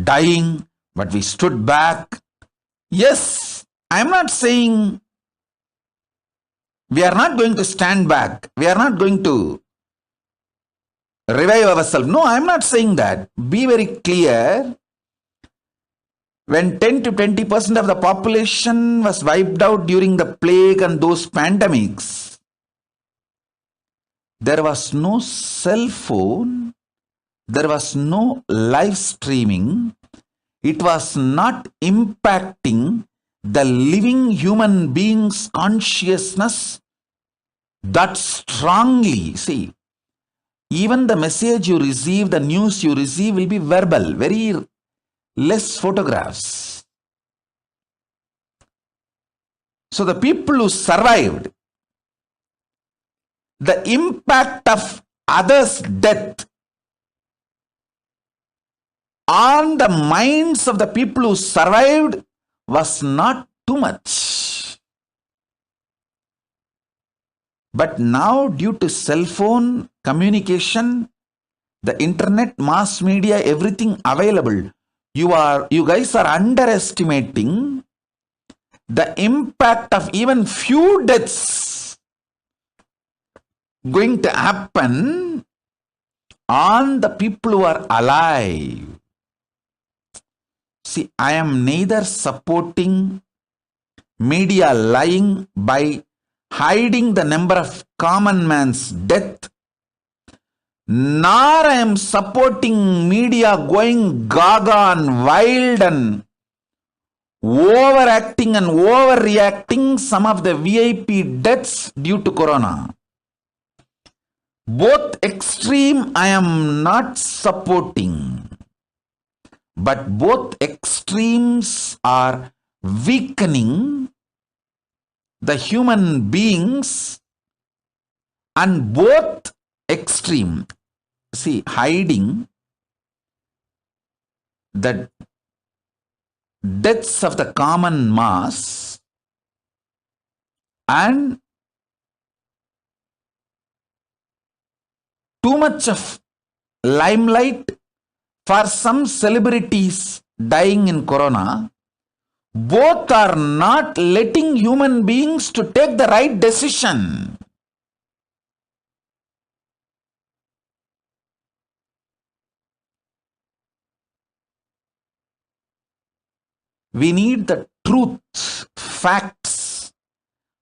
dying, but we stood back. Yes, I am not saying we are not going to stand back. We are not going to revive ourselves. No, I am not saying that. Be very clear. When 10 to 20% of the population was wiped out during the plague and those pandemics, there was no cell phone, there was no live streaming. It was not impacting the living human being's consciousness that strongly. See, even the message you receive, the news you receive will be verbal, very less photographs. So the people who survived, the impact of others' death on the minds of the people who survived was not too much. But now, due to cell phone communication, the internet, mass media, everything available, you guys are underestimating the impact of even few deaths going to happen on the people who are alive. See, I am neither supporting media lying by hiding the number of common man's death, nor I am supporting media going gaga and wild and overacting and overreacting some of the VIP deaths due to corona. Both extreme I am not supporting, but both extremes are weakening the human beings, and both extreme, see, hiding the deaths of the common mass and too much of limelight for some celebrities dying in corona, both are not letting human beings to take the right decision. We need the truth, facts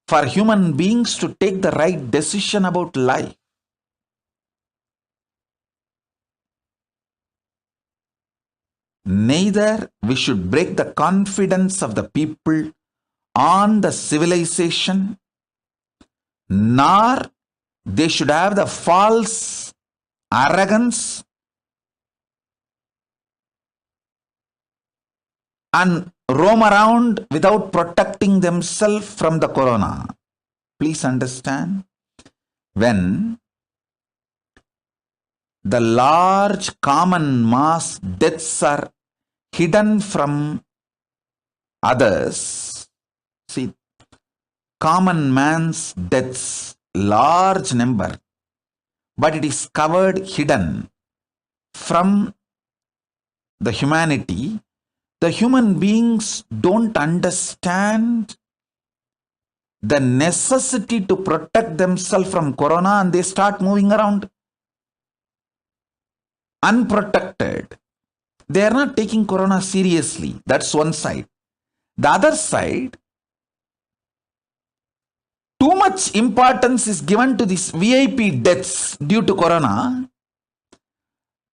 for human beings to take the right decision about life. Neither we should break the confidence of the people on the civilization, nor they should have the false arrogance and roam around without protecting themselves from the corona. Please understand, when the large common mass deaths are hidden from others, see, common man's deaths, large number, but it is covered, hidden from the humanity. The human beings don't understand the necessity to protect themselves from corona, and they start moving around unprotected. They are not taking corona seriously. That's one side. The other side, too much importance is given to these VIP deaths due to corona,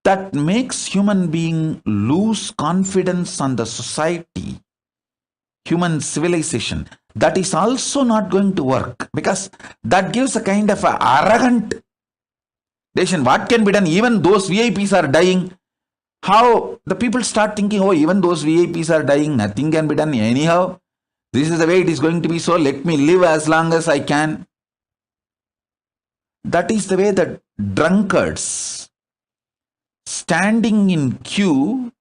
that makes human being lose confidence on the society, human civilization. That is also not going to work, because that gives a kind of a arrogant decision. What can be done? Even those VIPs are dying. How the people start thinking, oh, even those VIPs are dying, nothing can be done anyhow. This is the way it is going to be, so let me live as long as I can. That is the way that drunkards standing in queue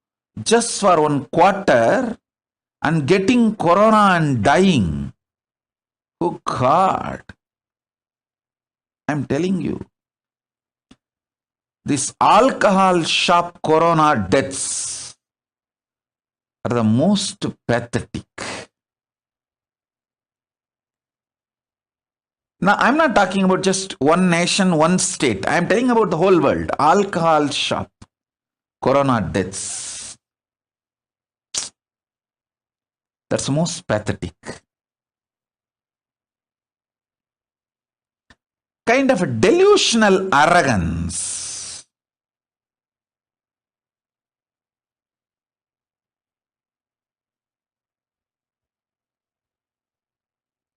just for 1 quarter and getting corona and dying. Oh God, I'm telling you, this alcohol shop corona deaths are the most pathetic. Now, I'm not talking about just one nation, one state. I'm telling about the whole world. Alcohol shop corona deaths. That's the most pathetic. Kind of a delusional arrogance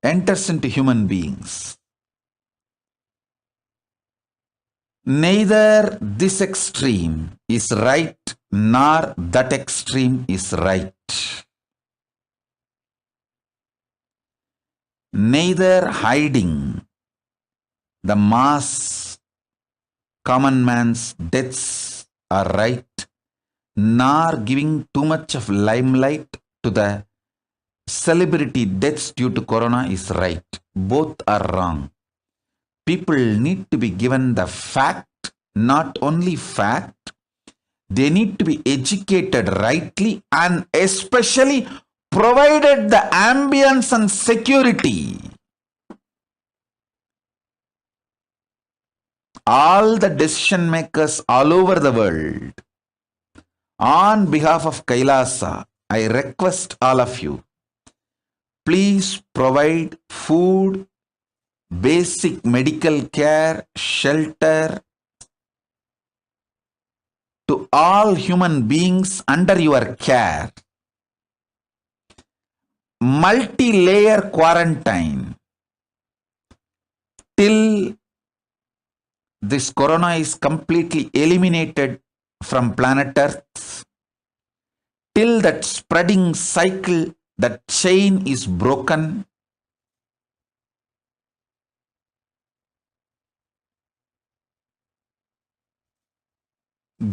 enters into human beings. Neither this extreme is right nor that extreme is right. Neither hiding the mass common man's deaths are right, nor giving too much of limelight to the celebrity deaths due to corona is right. Both are wrong. People need to be given the fact, not only fact, they need to be educated rightly, and especially provided the ambience and security. All the decision makers all over the world, on behalf of KAILASA, I request all of you, please provide food, basic medical care, shelter to all human beings under your care. Multi-layer quarantine till this corona is completely eliminated from planet Earth, till that spreading cycle, that chain is broken.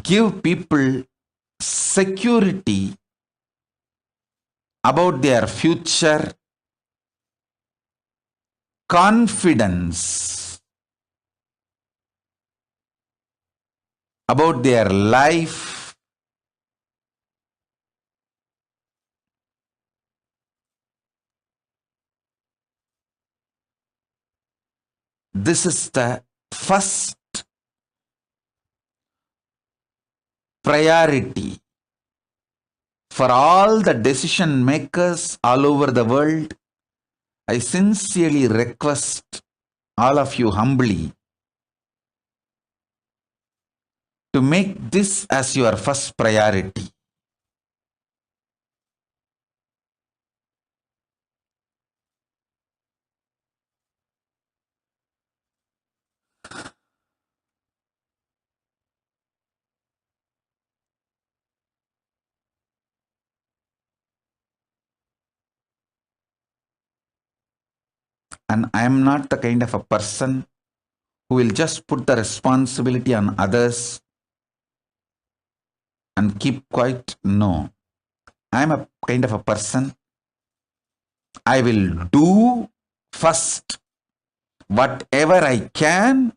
Give people security about their future, confidence about their life. This is the first priority for all the decision makers all over the world. I sincerely request all of you humbly to make this as your first priority. And I am not the kind of a person who will just put the responsibility on others and keep quiet. No. I am a kind of a person, I will do first whatever I can,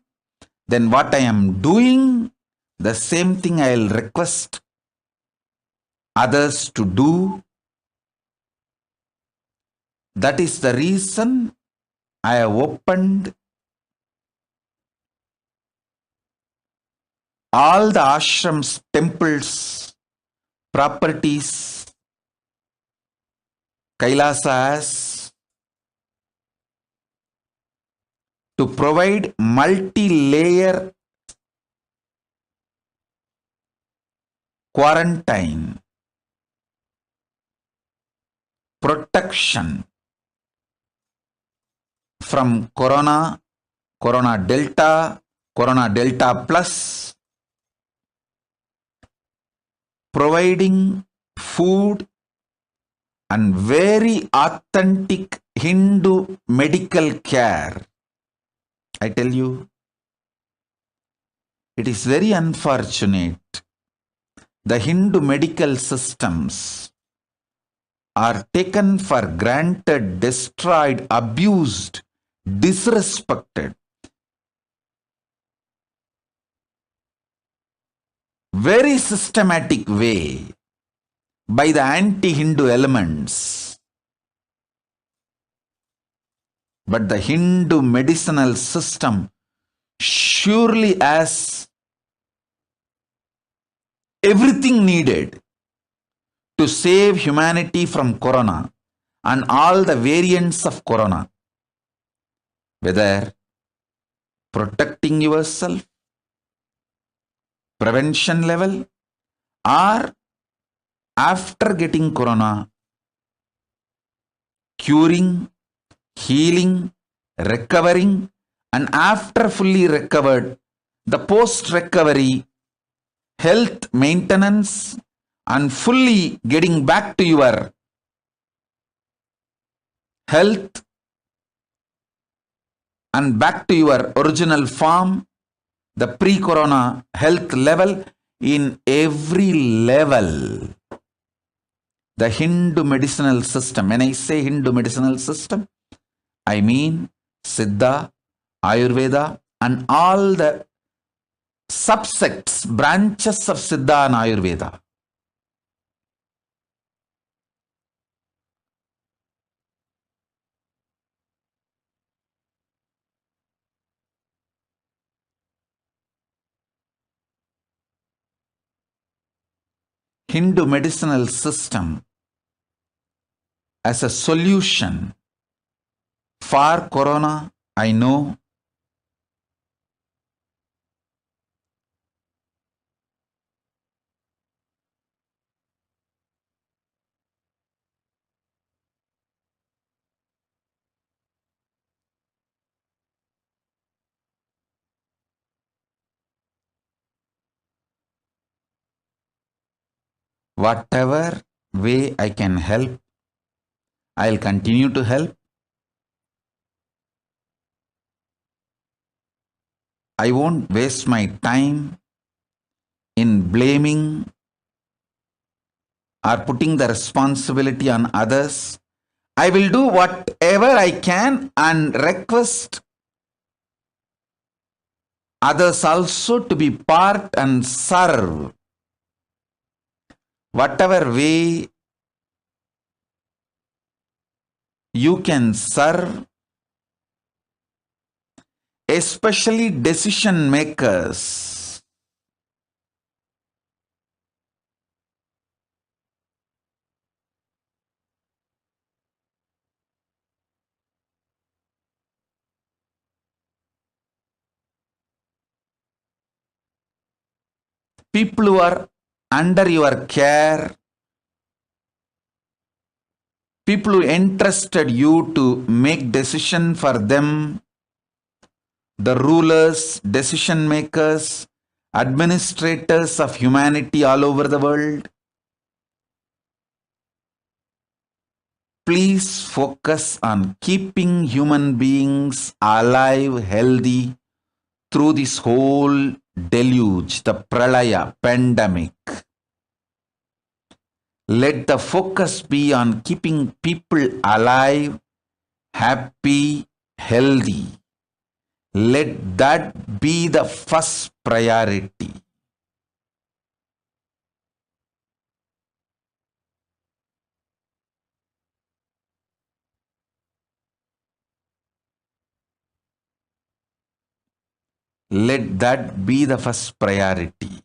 then what I am doing, the same thing I will request others to do. That is the reason I have opened all the ashrams, temples, properties, KAILASAs to provide multi-layer quarantine, protection from corona, corona delta plus, providing food and very authentic Hindu medical care. I tell you, it is very unfortunate. The Hindu medical systems are taken for granted, destroyed, abused, disrespected. Very systematic way by the anti-Hindu elements. But the Hindu medicinal system surely has everything needed to save humanity from corona and all the variants of corona. Whether protecting yourself, prevention level, or after getting corona, curing, healing, recovering, and after fully recovered, the post-recovery health maintenance and fully getting back to your health and back to your original form, the pre-corona health level in every level. The Hindu medicinal system, when I say Hindu medicinal system, I mean Siddha, Ayurveda, and all the subsects, branches of Siddha and Ayurveda. Hindu medicinal system as a solution for corona. I know whatever way I can help, I'll continue to help. I won't waste my time in blaming or putting the responsibility on others. I will do whatever I can and request others also to be part and serve. Whatever way you can serve, especially decision makers. People who are under your care, people who entrusted you to make decision for them, the rulers, decision makers, administrators of humanity all over the world. Please focus on keeping human beings alive, healthy through this whole deluge, the pralaya, pandemic. Let the focus be on keeping people alive, happy, healthy. Let that be the first priority. Let that be the first priority.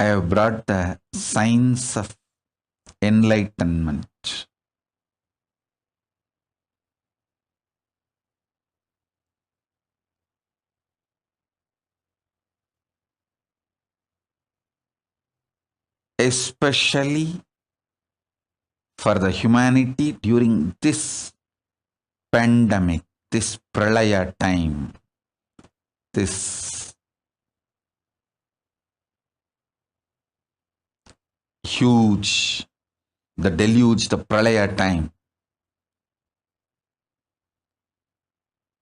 I have brought the science of enlightenment. Especially for the humanity during this pandemic, this pralaya time, this huge, the deluge, the pralaya time.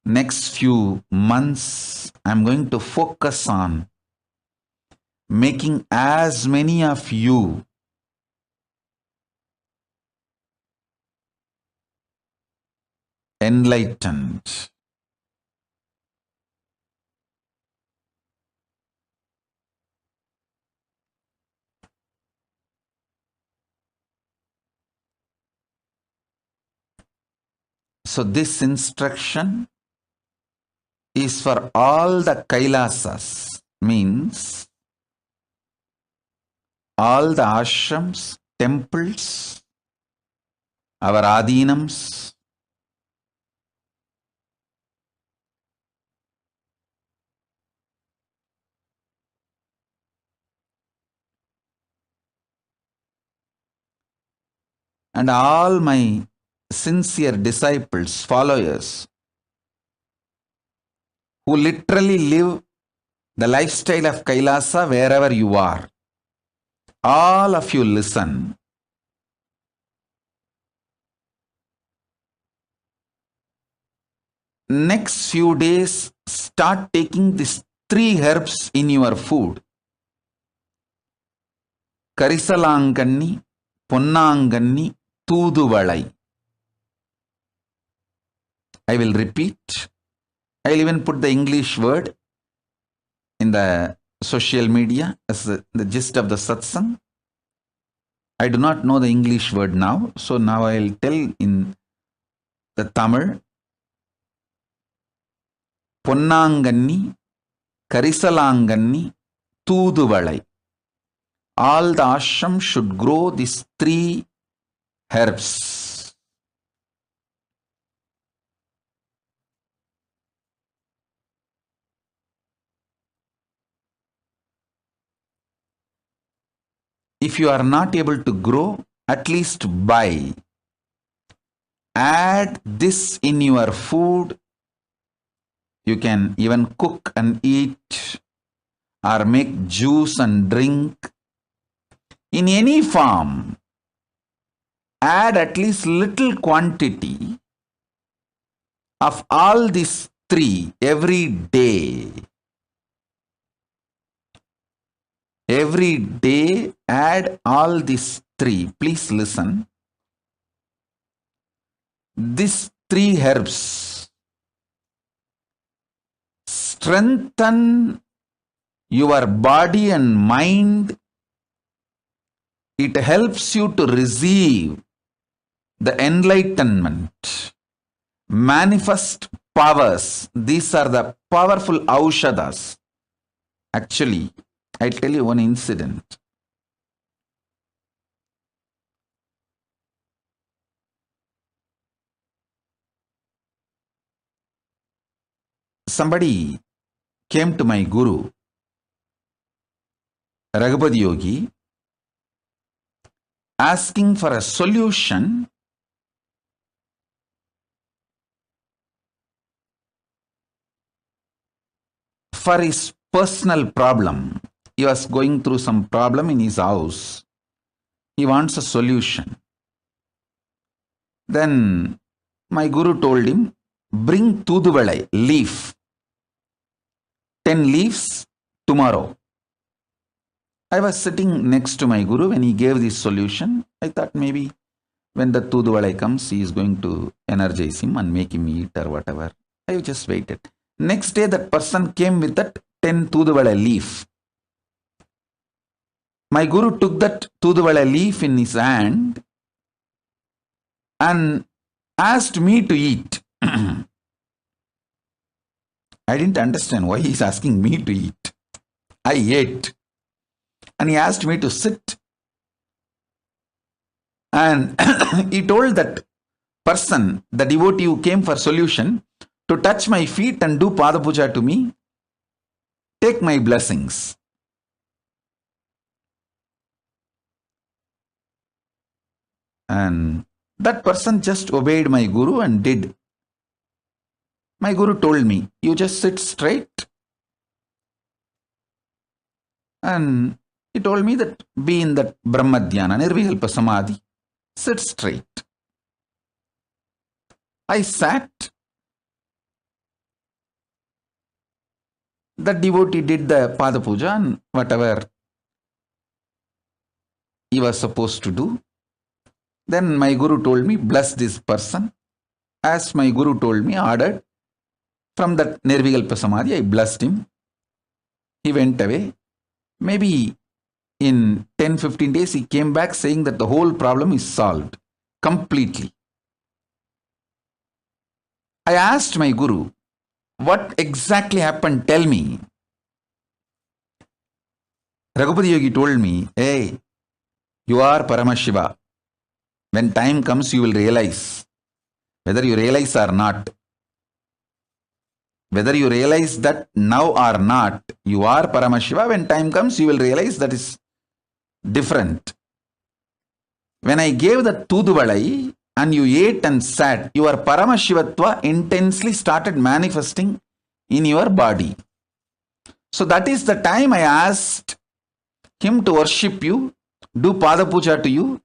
Next few months, I'm going to focus on making as many of you enlightened. So this instruction is for all the Kailasas, means all the ashrams, temples, our adhinams, and all my sincere disciples, followers, who literally live the lifestyle of Kailasa wherever you are. All of you listen. Next few days, start taking these 3 herbs in your food. Karisalanganni, Ponnanganni, Thuduvalai. I will repeat. I will even put the English word in the social media as the gist of the satsang. I do not know the English word now, so now I will tell in the Tamil. Ponnanganni, Karisalanganni, Thuduvalai. All the ashram should grow these 3 herbs. If you are not able to grow, at least buy. Add this in your food. You can even cook and eat or make juice and drink. In any form, add at least little quantity of all these 3 every day. Every day, add all these 3. Please listen. These 3 herbs strengthen your body and mind. It helps you to receive the enlightenment, manifest powers. These are the powerful aushadas. Actually, I'll tell you one incident. Somebody came to my guru, Raghupati Yogi, asking for a solution for his personal problem. He was going through some problem in his house. He wants a solution. Then my guru told him, bring Thuduvalai leaf, 10 leaves tomorrow. I was sitting next to my guru when he gave this solution. I thought maybe when the Thuduvalai comes, he is going to energize him and make him eat or whatever. I just waited. Next day, that person came with that 10 Thuduvalai leaf. My guru took that Thuduvalai leaf in his hand and asked me to eat. I didn't understand why he's asking me to eat. I ate. And he asked me to sit. And he told that person, the devotee who came for solution, to touch my feet and do Pada Puja to me, take my blessings. And that person just obeyed my guru and did. My guru told me, you just sit straight. And he told me that be in that Brahma Dhyana, Nirvikalpa Samadhi. Sit straight. I sat. The devotee did the Pada Puja and whatever he was supposed to do. Then my guru told me, bless this person. As my guru told me, ordered, from that Nirvikalpa Samadhi, I blessed him. He went away. Maybe in 10-15 days, he came back saying that the whole problem is solved completely. I asked my guru, what exactly happened? Tell me. Raghupati Yogi told me, hey, you are Paramashiva. When time comes, you will realize, whether you realize or not. Whether you realize that now or not, you are Paramashiva. When time comes, you will realize that is different. When I gave the Tuduvalai and you ate and sat, your Paramashivatva intensely started manifesting in your body. So that is the time I asked him to worship you, do Pada Puja to you.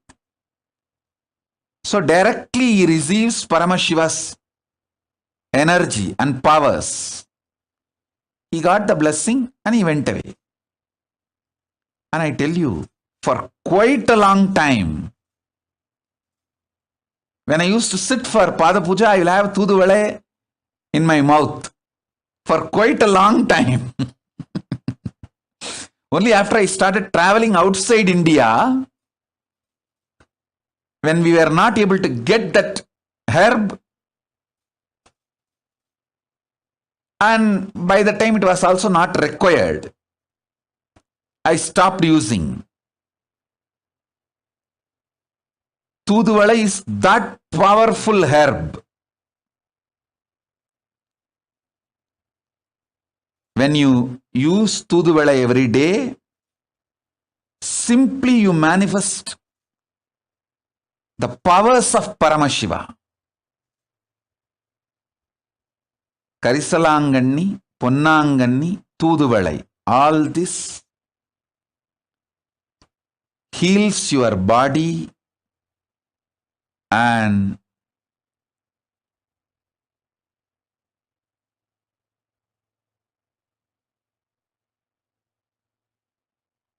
So directly he receives Paramashiva's energy and powers. He got the blessing and he went away. And I tell you, for quite a long time, when I used to sit for Pada Puja, I will have Tuduvale in my mouth for quite a long time. Only after I started traveling outside India, when we were not able to get that herb, and by the time it was also not required, I stopped using. Tuduvala is that powerful herb. When you use Tuduvala every day, simply you manifest the powers of Paramashiva. Karisalanganni, Ponnanganni, Tuduvalai. All this heals your body and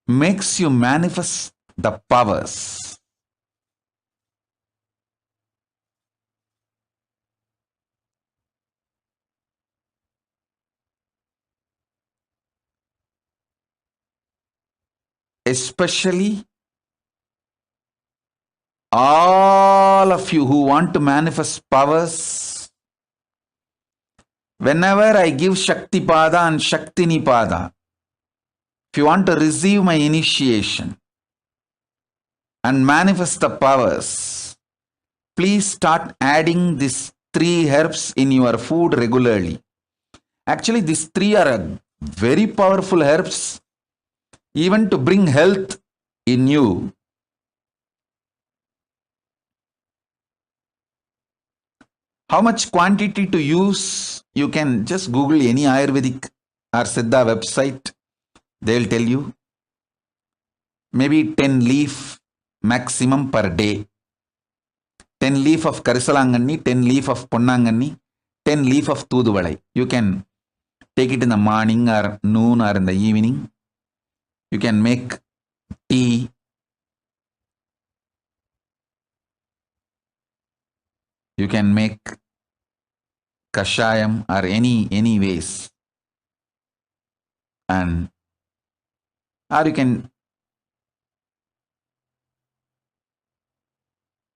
makes you manifest the powers. Especially all of you who want to manifest powers, whenever I give Shakti Pada and Shakti Nipada, if you want to receive my initiation and manifest the powers, please start adding these 3 herbs in your food regularly. Actually, these 3 are very powerful herbs, even to bring health in you. How much quantity to use? You can just Google any Ayurvedic or Siddha website. They'll tell you. Maybe 10 leaf maximum per day. 10 leaf of Karisalanganni, 10 leaf of Ponnanganni, 10 leaf of Tuduvalai. You can take it in the morning or noon or in the evening. You can make tea. You can make kashayam or any ways. And or you can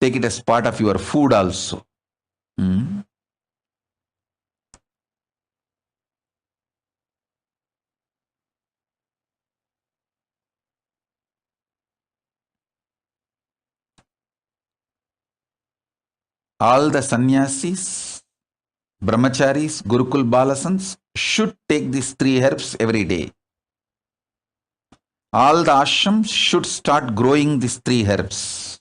take it as part of your food also. All the sannyasis, brahmacharis, Gurukul Balasans should take these 3 herbs every day. All the ashrams should start growing these 3 herbs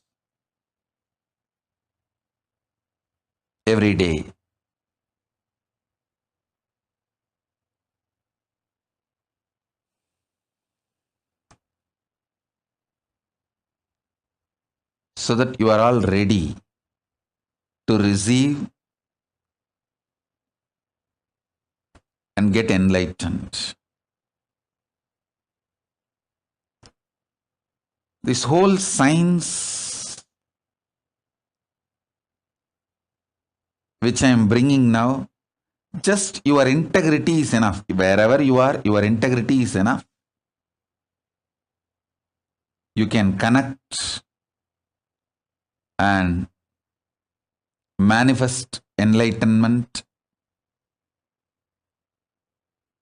every day. So that you are all ready to receive and get enlightened. This whole science which I am bringing now, just your integrity is enough. Wherever you are, your integrity is enough. You can connect and manifest enlightenment,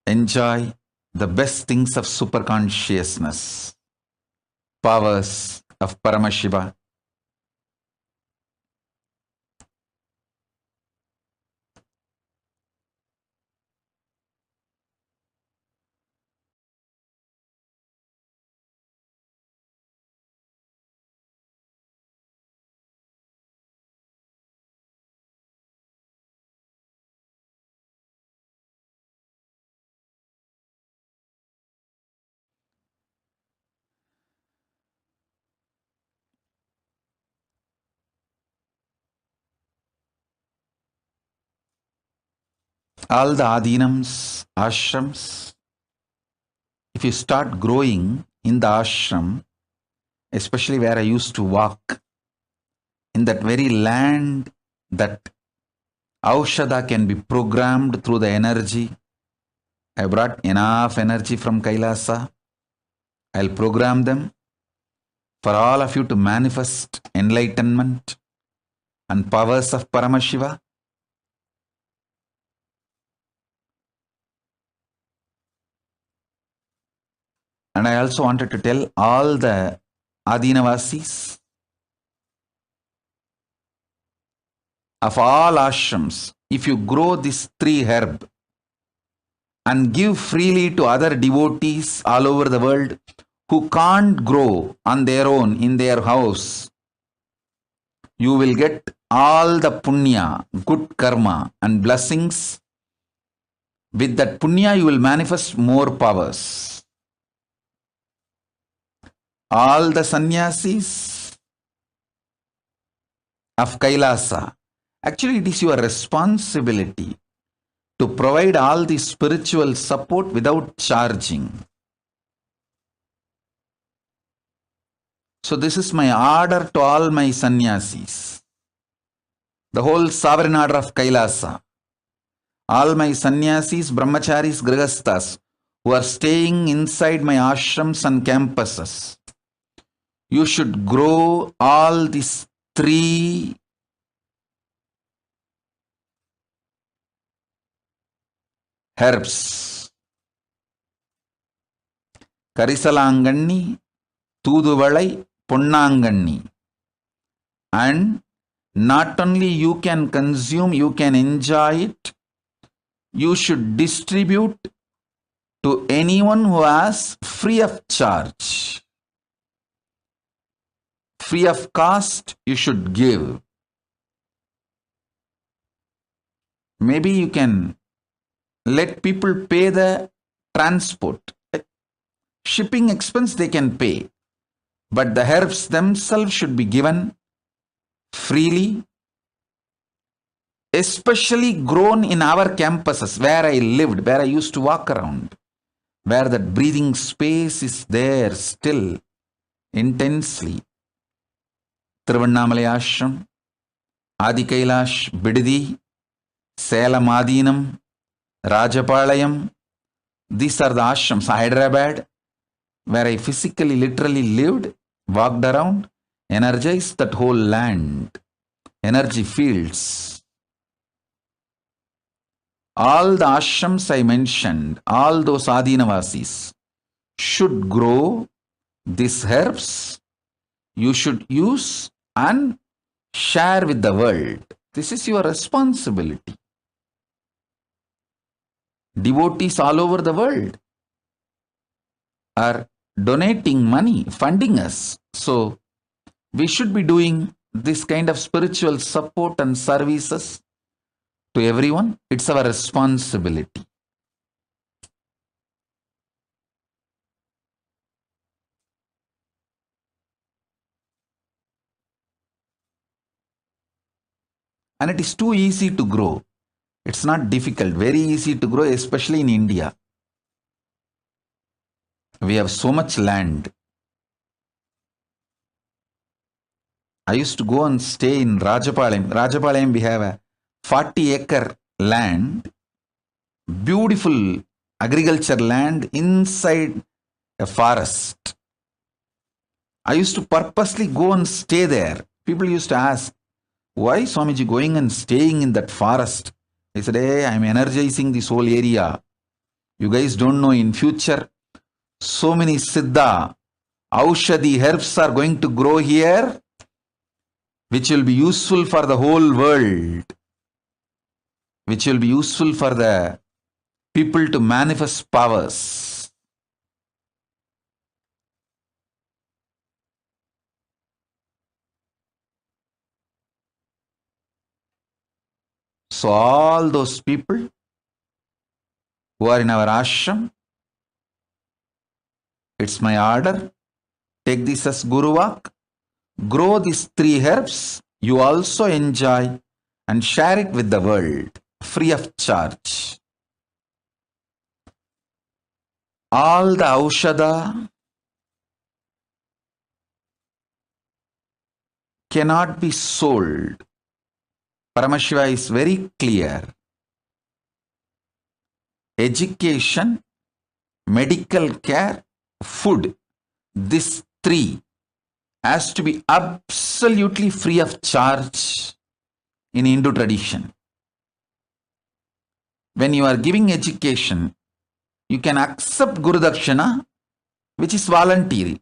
enjoy the best things of superconsciousness, powers of Paramashiva. all the adinams, ashrams, if you start growing in the ashram, especially where I used to walk, in that very land that Aushadha can be programmed through the energy. I brought enough energy from Kailasa. I'll program them for all of you to manifest enlightenment and powers of Paramashiva. And I also wanted to tell all the Adinavasis of all ashrams, if you grow this 3 herb and give freely to other devotees all over the world who can't grow on their own in their house, you will get all the punya, good karma and blessings. With that punya, you will manifest more powers. All the sannyasis of Kailasa, actually it is your responsibility to provide all the spiritual support without charging. So this is my order to all my sannyasis, the whole sovereign order of Kailasa, all my sannyasis, brahmacharis, grihasthas who are staying inside my ashrams and campuses. You should grow all these 3 herbs. Karisalanganni, Tuduvalai, Punnanganni. And not only you can consume, you can enjoy it, you should distribute to anyone who has free of charge. Free of cost, you should give. Maybe you can let people pay the transport. Shipping expense they can pay. But the herbs themselves should be given freely, especially grown in our campuses where I lived, where I used to walk around, where that breathing space is there still intensely. Tiruvannamalai Ashram, Adi Kailash, Bididi, Salem Adinam, Rajapalayam. These are the ashrams. Hyderabad, where I physically, literally lived, walked around, energized that whole land, energy fields. All the ashrams I mentioned, all those Adinavasis should grow these herbs. You should use and share with the world. This is your responsibility. Devotees all over the world are donating money, funding us. So we should be doing this kind of spiritual support and services to everyone. It's our responsibility. And it is too easy to grow. It's not difficult, very easy to grow, especially in India. We have so much land. I used to go and stay in Rajapalayam. Rajapalayam, we have a 40-acre land, beautiful agriculture land inside a forest. I used to purposely go and stay there. People used to ask, why Swamiji going and staying in that forest? I said, hey, I'm energizing this whole area. You guys don't know, in future, so many Siddha, Aushadhi herbs are going to grow here, which will be useful for the whole world, which will be useful for the people to manifest powers. So all those people who are in our ashram, it's my order, take this as Guruvak, grow these 3 herbs, you also enjoy and share it with the world. free of charge. All the aushadha cannot be sold. Paramashiva is very clear. Education, medical care, food, these three has to be absolutely free of charge in Hindu tradition. When you are giving education, you can accept Guru Dakshina, which is voluntary.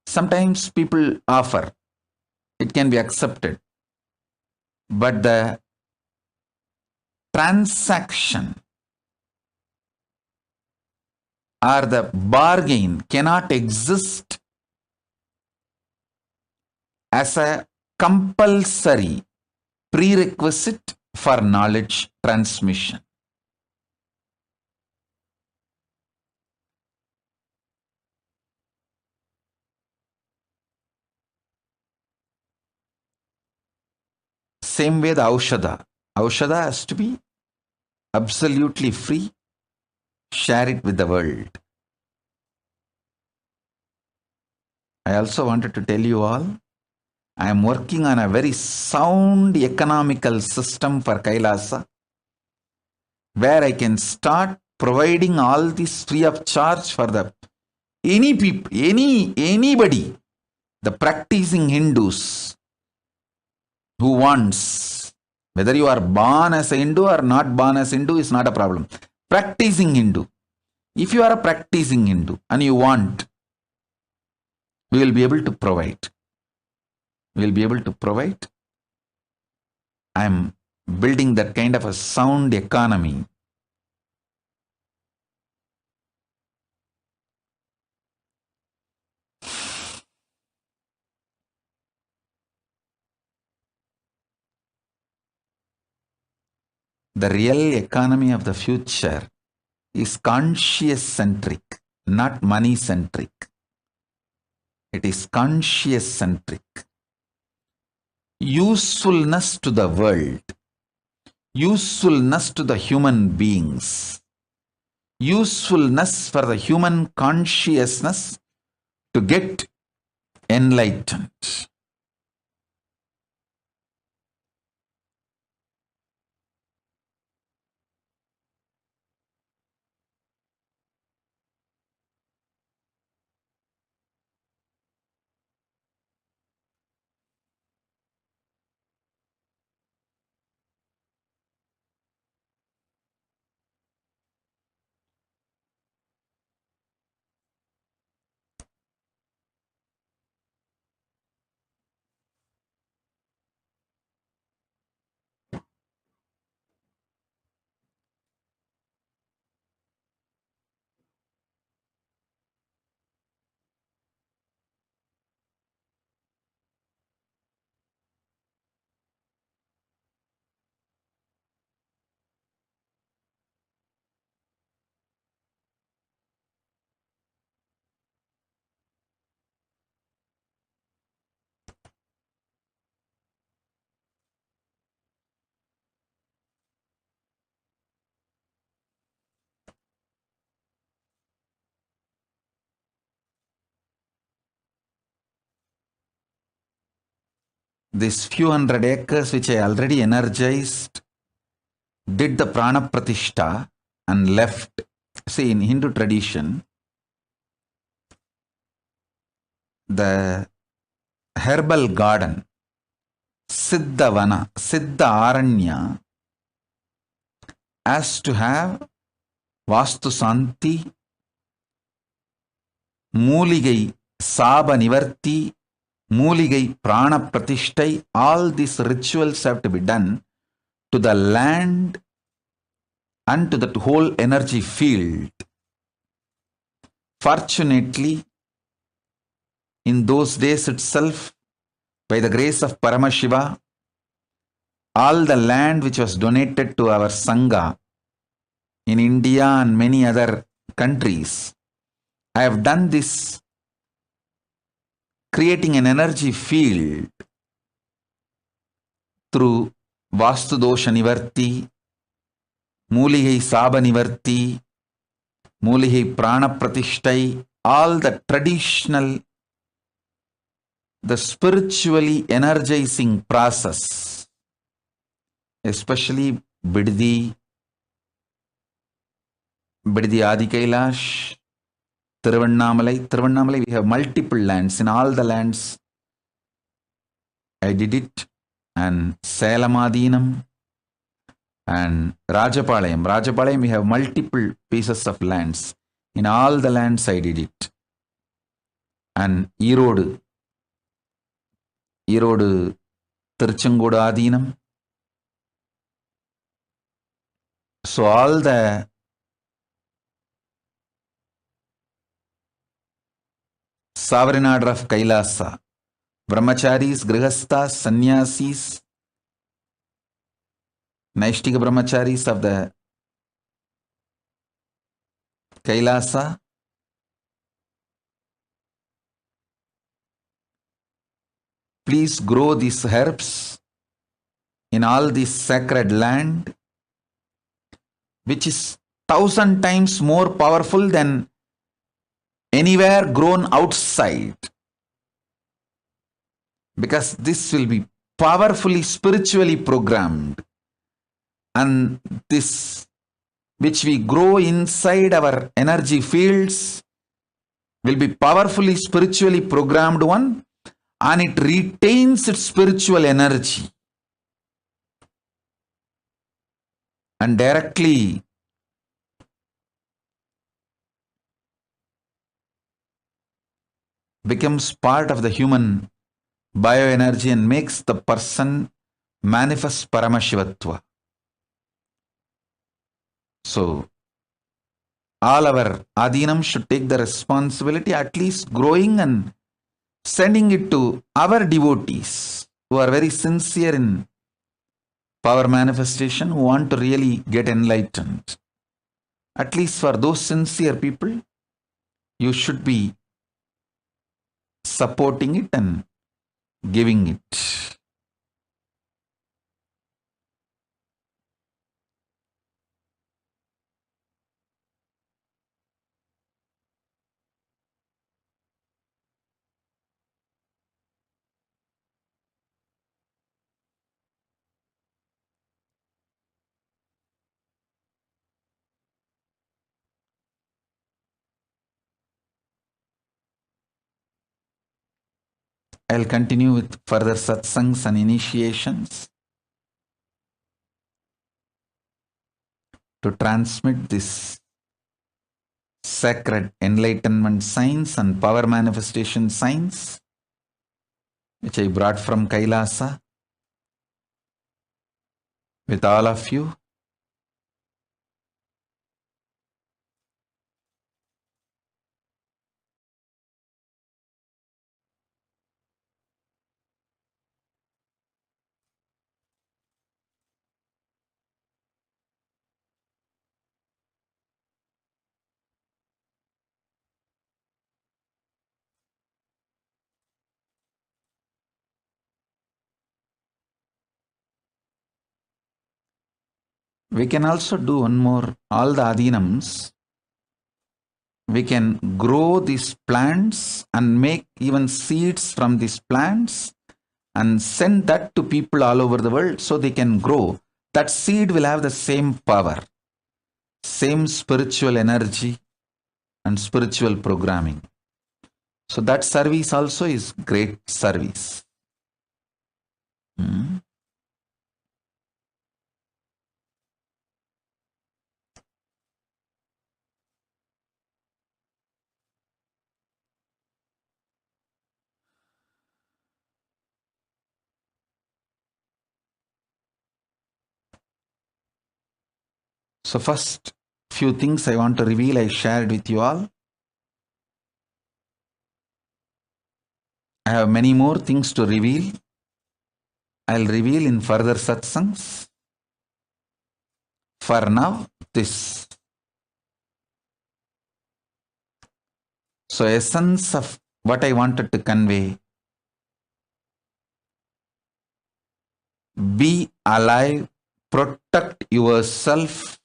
Sometimes people offer, it can be accepted. But the transaction or the bargain cannot exist as a compulsory prerequisite for knowledge transmission. Same way the aushadha. Aushadha has to be absolutely free. Share it with the world. I also wanted to tell you all, I am working on a very sound economical system for Kailasa, where I can start providing all this free of charge for the anybody, the practicing Hindus who wants, whether you are born as a Hindu or not born as Hindu is not a problem. Practicing Hindu. If you are a practicing Hindu and you want, we will be able to provide. We will be able to provide. I am building that kind of a sound economy. The real economy of the future is conscious-centric, not money-centric. It is conscious-centric. Usefulness to the world, usefulness to the human beings, usefulness for the human consciousness to get enlightened. This few hundred acres which I already energized, did the prana pratishta and left. See, in Hindu tradition, the herbal garden, Siddhavana, Siddha Aranya, has to have Vastu Santi, Mooligai Saba Nivarti, Mooligai Prana Pratishtai, all these rituals have to be done to the land and to the whole energy field. Fortunately, in those days itself, by the grace of Paramashiva, all the land which was donated to our Sangha in India and many other countries, I have done this, creating an energy field through Vastu Dosha Nivarti, Muligai Saba Nivarti, Muligai Prana Pratishtai, all the traditional, the spiritually energizing process, especially Biddi Adi Kailash, Tiruvannamalai, we have multiple lands. In all the lands, I did it. And Salamadinam and Rajapalayam. Rajapalayam, we have multiple pieces of lands. In all the lands, I did it. And Erode, Tiruchengodu Adinam. So all the sovereign order of Kailasa, Brahmacharis, Grihasthas, Sannyasis, Naishtika Brahmacharis of the Kailasa, please grow these herbs in all this sacred land, which is 1,000 times more powerful than anywhere grown outside. Because this will be powerfully spiritually programmed. And this, which we grow inside our energy fields, will be powerfully spiritually programmed one, and it retains its spiritual energy and directly becomes part of the human bioenergy and makes the person manifest Paramashivatva. So, all our Adinam should take the responsibility, at least growing and sending it to our devotees who are very sincere in power manifestation, who want to really get enlightened. At least for those sincere people, you should be supporting it and giving it. I'll continue with further satsangs and initiations to transmit this sacred enlightenment science and power manifestation science, which I brought from Kailasa with all of you. We can also do one more, all the adinams. We can grow these plants and make even seeds from these plants and send that to people all over the world so they can grow. That seed will have the same power, same spiritual energy and spiritual programming. So that service also is great service. So first few things I want to reveal, I shared with you all. I have many more things to reveal. I'll reveal in further satsangs. For now, this. So essence of what I wanted to convey. Be alive. Protect yourself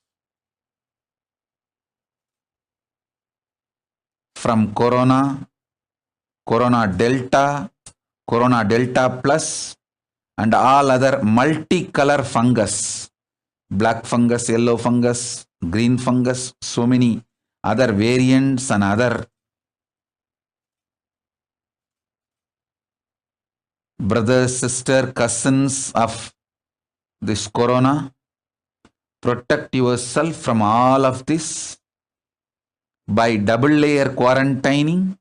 from corona, corona delta plus, and all other multicolor fungus, black fungus, yellow fungus, green fungus, so many other variants and other brothers, sister, cousins of this corona. Protect yourself from all of this by double layer quarantining,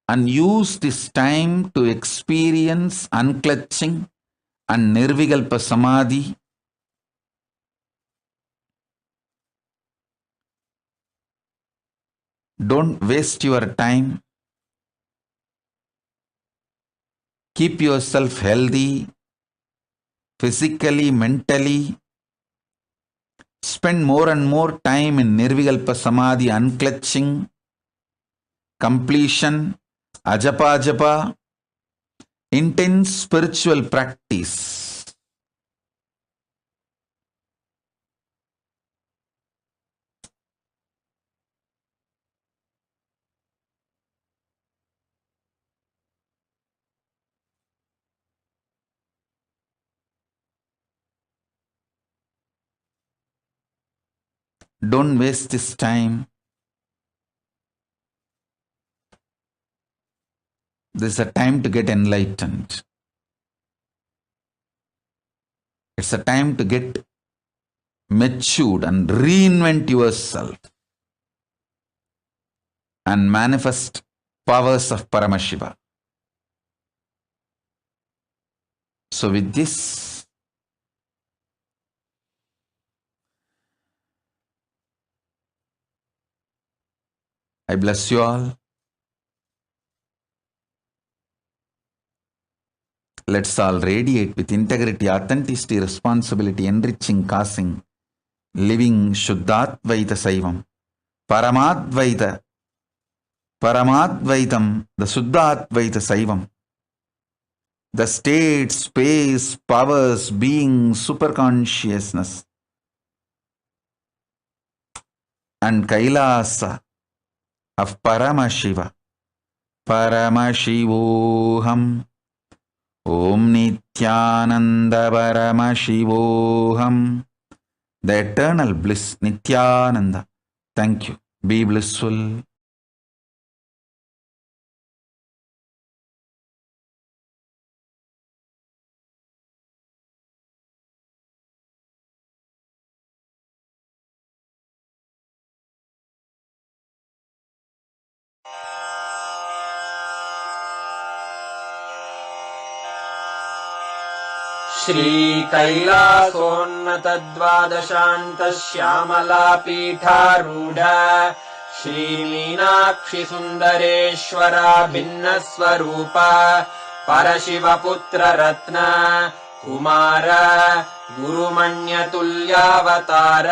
and use this time to experience unclutching and nirvikalpa samadhi. Don't waste your time. Keep yourself healthy, physically, mentally. Spend more and more time in nirvikalpa samadhi, unclutching, completion, ajapa japa, intense spiritual practice. Don't waste this time. This is a time to get enlightened. It's a time to get matured and reinvent yourself and manifest powers of Paramashiva. So with this, I bless you all. Let's all radiate with integrity, authenticity, responsibility, enriching, causing, living Shuddhatvaita Saivam, Paramadvaita, Paramadvaitam, the Shuddhatvaita Saivam, the state, space, powers, being, superconsciousness, and KAILASA of Paramashiva, Paramashivoham, Om Nithyananda Paramashivoham, the eternal bliss, Nithyananda. Thank you. Be blissful. श्रीकैलासोन्नतद्वादशान्तश्यामलापीठारूढ श्रीमीनाक्षिसुन्दरेश्वरा भिन्नस्वरूप परशिवपुत्ररत्न Kumar गुरुमण्यतुल्यावतार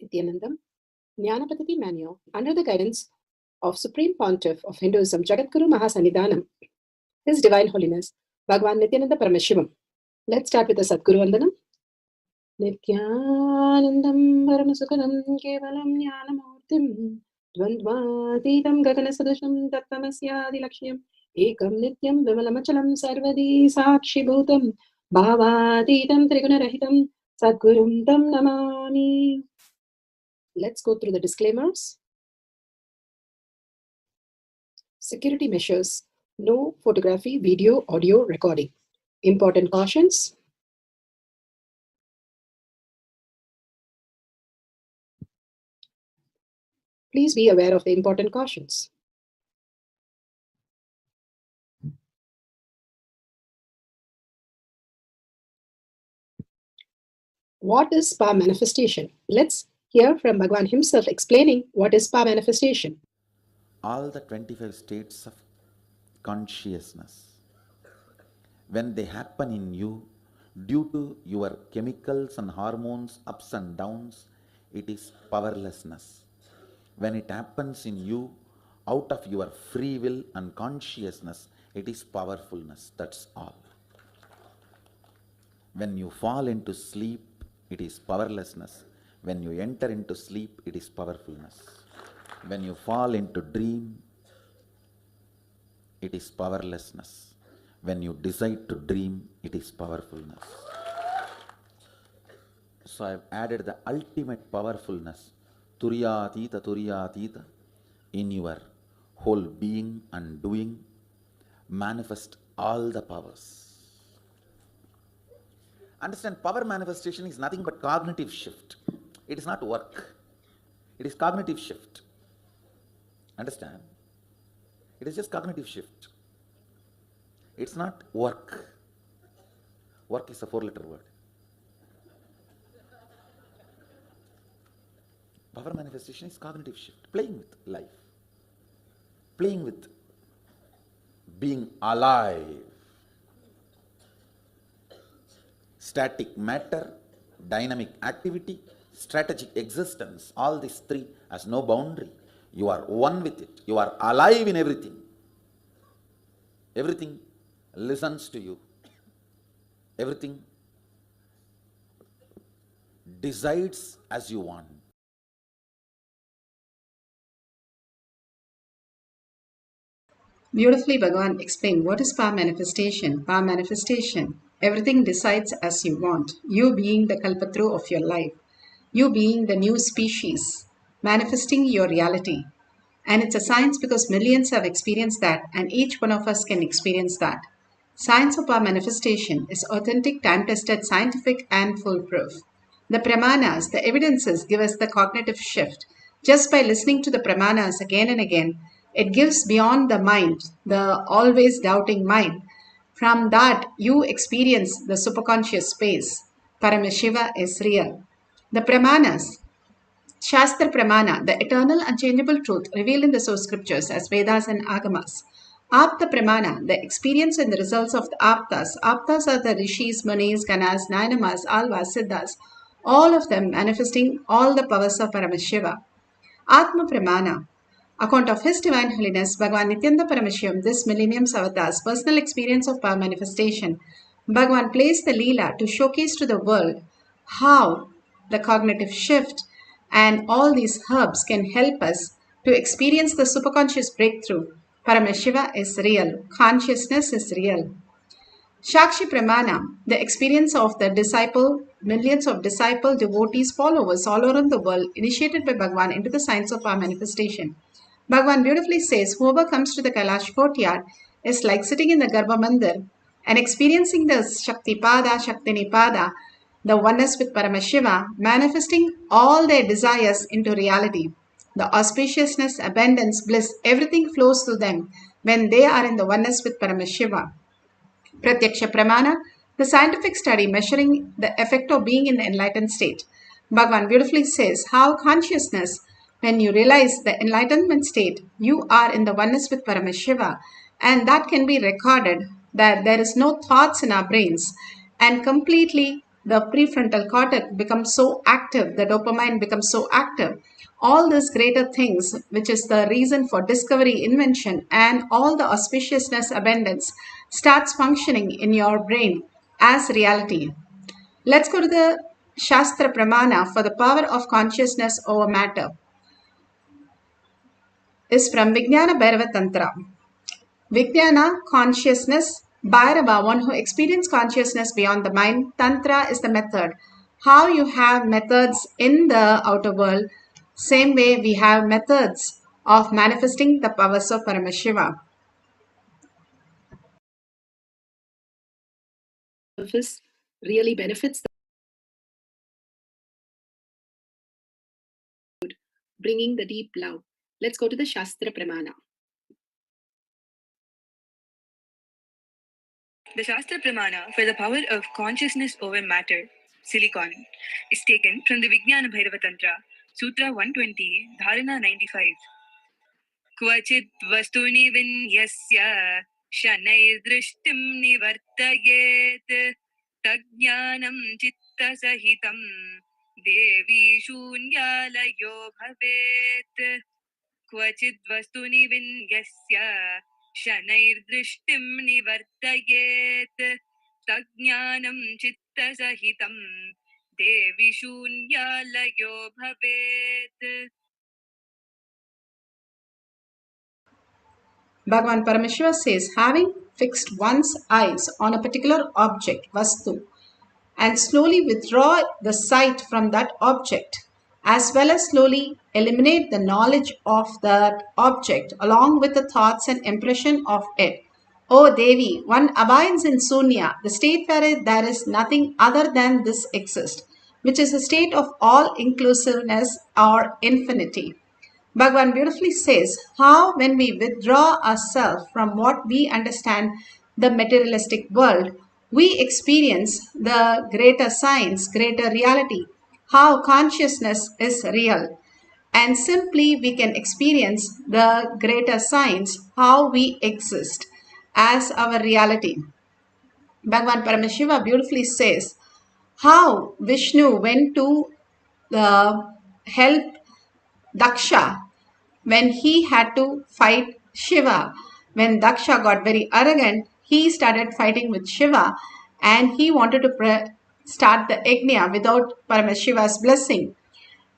Nithyanandam, Jnanapatiti Manual, under the guidance of Supreme Pontiff of Hinduism, Jagadguru Mahasannidhanam, His Divine Holiness, Bhagavan Nithyananda Paramashivam. Let's start with the Sadguru Vandanam. Nithyanandam Paramasukhanam Kevalam Jnanamurtim Dvandvatītam Gaganasadusham Tattamasyadi Lakshmyam Ekam Nityam Vimalamachalam Sarvadi Sakshibhutam Bhavatītam Trigunarahitam Sadgurum Tam Namami. Let's go through the disclaimers. Security measures. No photography, video, audio recording. Important cautions. Please be aware of the important cautions. What is spa manifestation? Let's hear from Bhagavan himself explaining what is spa manifestation. All the 25 states of consciousness, when they happen in you, due to your chemicals and hormones ups and downs, it is powerlessness. When it happens in you, out of your free will and consciousness, it is powerfulness. That's all. When you fall into sleep, it is powerlessness. When you enter into sleep, it is powerfulness. When you fall into dream, it is powerlessness. When you decide to dream, it is powerfulness. So I have added the ultimate powerfulness, Turiyatita, in your whole being and doing, manifest all the powers. Understand, power manifestation is nothing but cognitive shift. It is not work. It is cognitive shift. Understand? It is just cognitive shift. It's not work. Work is a 4-letter word. Power manifestation is cognitive shift. Playing with life. Playing with being alive. Static matter, dynamic activity, strategic existence, all these three has no boundary. You are one with it. You are alive in everything. Everything listens to you. Everything decides as you want. Beautifully, Bhagavan explained what is power manifestation. Power manifestation. Everything decides as you want. You being the Kalpatru of your life. You being the new species. Manifesting your reality. And it's a science because millions have experienced that and each one of us can experience that. Science of power manifestation is authentic, time-tested, scientific and foolproof. The pramanas, the evidences give us the cognitive shift. Just by listening to the pramanas again and again, it gives beyond the mind, the always doubting mind. From that, you experience the superconscious space. Paramashiva is real. The pramanas, Shastra Pramana, the eternal unchangeable truth revealed in the source scriptures as Vedas and Agamas. Apta Pramana, the experience and the results of the Aptas. Aptas are the Rishis, Munis, Ganas, Nainamas, Alvas, Siddhas, all of them manifesting all the powers of Paramashiva. Atma Pramana, account of His Divine Holiness Bhagavan Nithyananda Paramashivam, this millennium's avatar's personal experience of power manifestation. Bhagavan plays the Leela to showcase to the world how the cognitive shift and all these herbs can help us to experience the superconscious breakthrough. Paramashiva is real. Consciousness is real. Shakshi Pramana, the experience of the disciple, millions of disciple, devotees, followers all around the world, initiated by Bhagavan into the science of our manifestation. Bhagavan beautifully says, whoever comes to the Kailash courtyard is like sitting in the Garbha Mandir and experiencing the Shaktipada, Shaktinipada, the oneness with Paramashiva, manifesting all their desires into reality. The auspiciousness, abundance, bliss, everything flows through them when they are in the oneness with Paramashiva. Pratyaksha Pramana, the scientific study measuring the effect of being in the enlightened state. Bhagavan beautifully says how consciousness, when you realize the enlightenment state, you are in the oneness with Paramashiva, and that can be recorded, that there is no thoughts in our brains, and completely the prefrontal cortex becomes so active, the dopamine becomes so active. All these greater things, which is the reason for discovery, invention, and all the auspiciousness, abundance, starts functioning in your brain as reality. Let's go to the Shastra Pramana for the power of consciousness over matter. Is from Vijnana Bhairava Tantra. Vijnana, consciousness, Bhairava, one who experiences consciousness beyond the mind. Tantra is the method. How you have methods in the outer world, same way we have methods of manifesting the powers of Paramashiva. Surface really benefits bringing the deep love. Let's go to the Shastra Pramana. The Shastra Pramana for the power of consciousness over matter, silicon, is taken from the Vijnana Bhairava Tantra, Sutra 120, Dharana 95. Kvachit vastuni vinyasya shanai drishtim nivartayet tajnanam chitta sahitam devi shunyalayo bhavet. Kvachit vastuni vinyasya शनैर्दृष्टिं निवर्तयेत् तज्ज्ञानं चित्तसहितं देवि शून्यालयो भवेत्. Bhagavan Paramashiva says, having fixed one's eyes on a particular object, Vastu, and slowly withdraw the sight from that object, as well as slowly eliminate the knowledge of that object along with the thoughts and impression of it. O Devi, one abides in Sunya, the state where there is nothing other than this exists, which is a state of all inclusiveness or infinity. Bhagavan beautifully says how when we withdraw ourselves from what we understand the materialistic world, we experience the greater science, greater reality, how consciousness is real. And simply we can experience the greater science, how we exist as our reality. Bhagavan Paramashiva beautifully says how Vishnu went to help Daksha when he had to fight Shiva. When Daksha got very arrogant, he started fighting with Shiva and he wanted to start the Yajna without Paramashiva's blessing.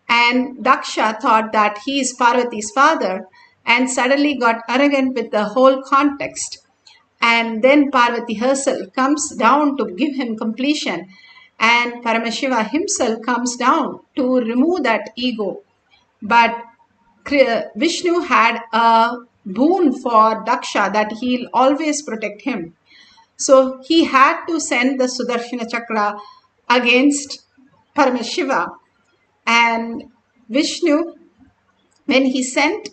And Daksha thought that he is Parvati's father and suddenly got arrogant with the whole context. And then Parvati herself comes down to give him completion, and Paramashiva himself comes down to remove that ego. But Vishnu had a boon for Daksha that he'll always protect him. So he had to send the Sudarshana Chakra against Paramashiva. And Vishnu, when he sent